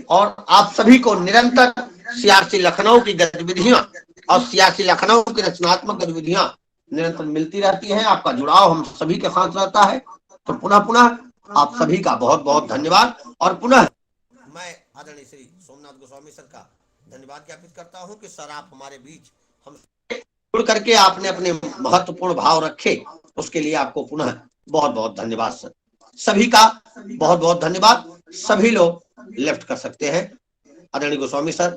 और आप सभी को निरंतर सीआरसी लखनऊ की गतिविधियां और सीआरसी लखनऊ की रचनात्मक गतिविधियां निरंतर मिलती रहती हैं। आपका जुड़ाव हम सभी के साथ रहता है। तो पुनः पुनः आप सभी का बहुत बहुत धन्यवाद। और पुनः मैं आदरणीय श्री सोमनाथ गोस्वामी सर का धन्यवाद ज्ञापित करता हूं कि सर आप हमारे बीच हम जुड़ करके आपने अपने महत्वपूर्ण भाव रखे, उसके लिए आपको पुनः बहुत बहुत धन्यवाद सर। सभी का बहुत बहुत धन्यवाद। सभी लोग लेफ्ट कर सकते हैं। आदरणीय गोस्वामी सर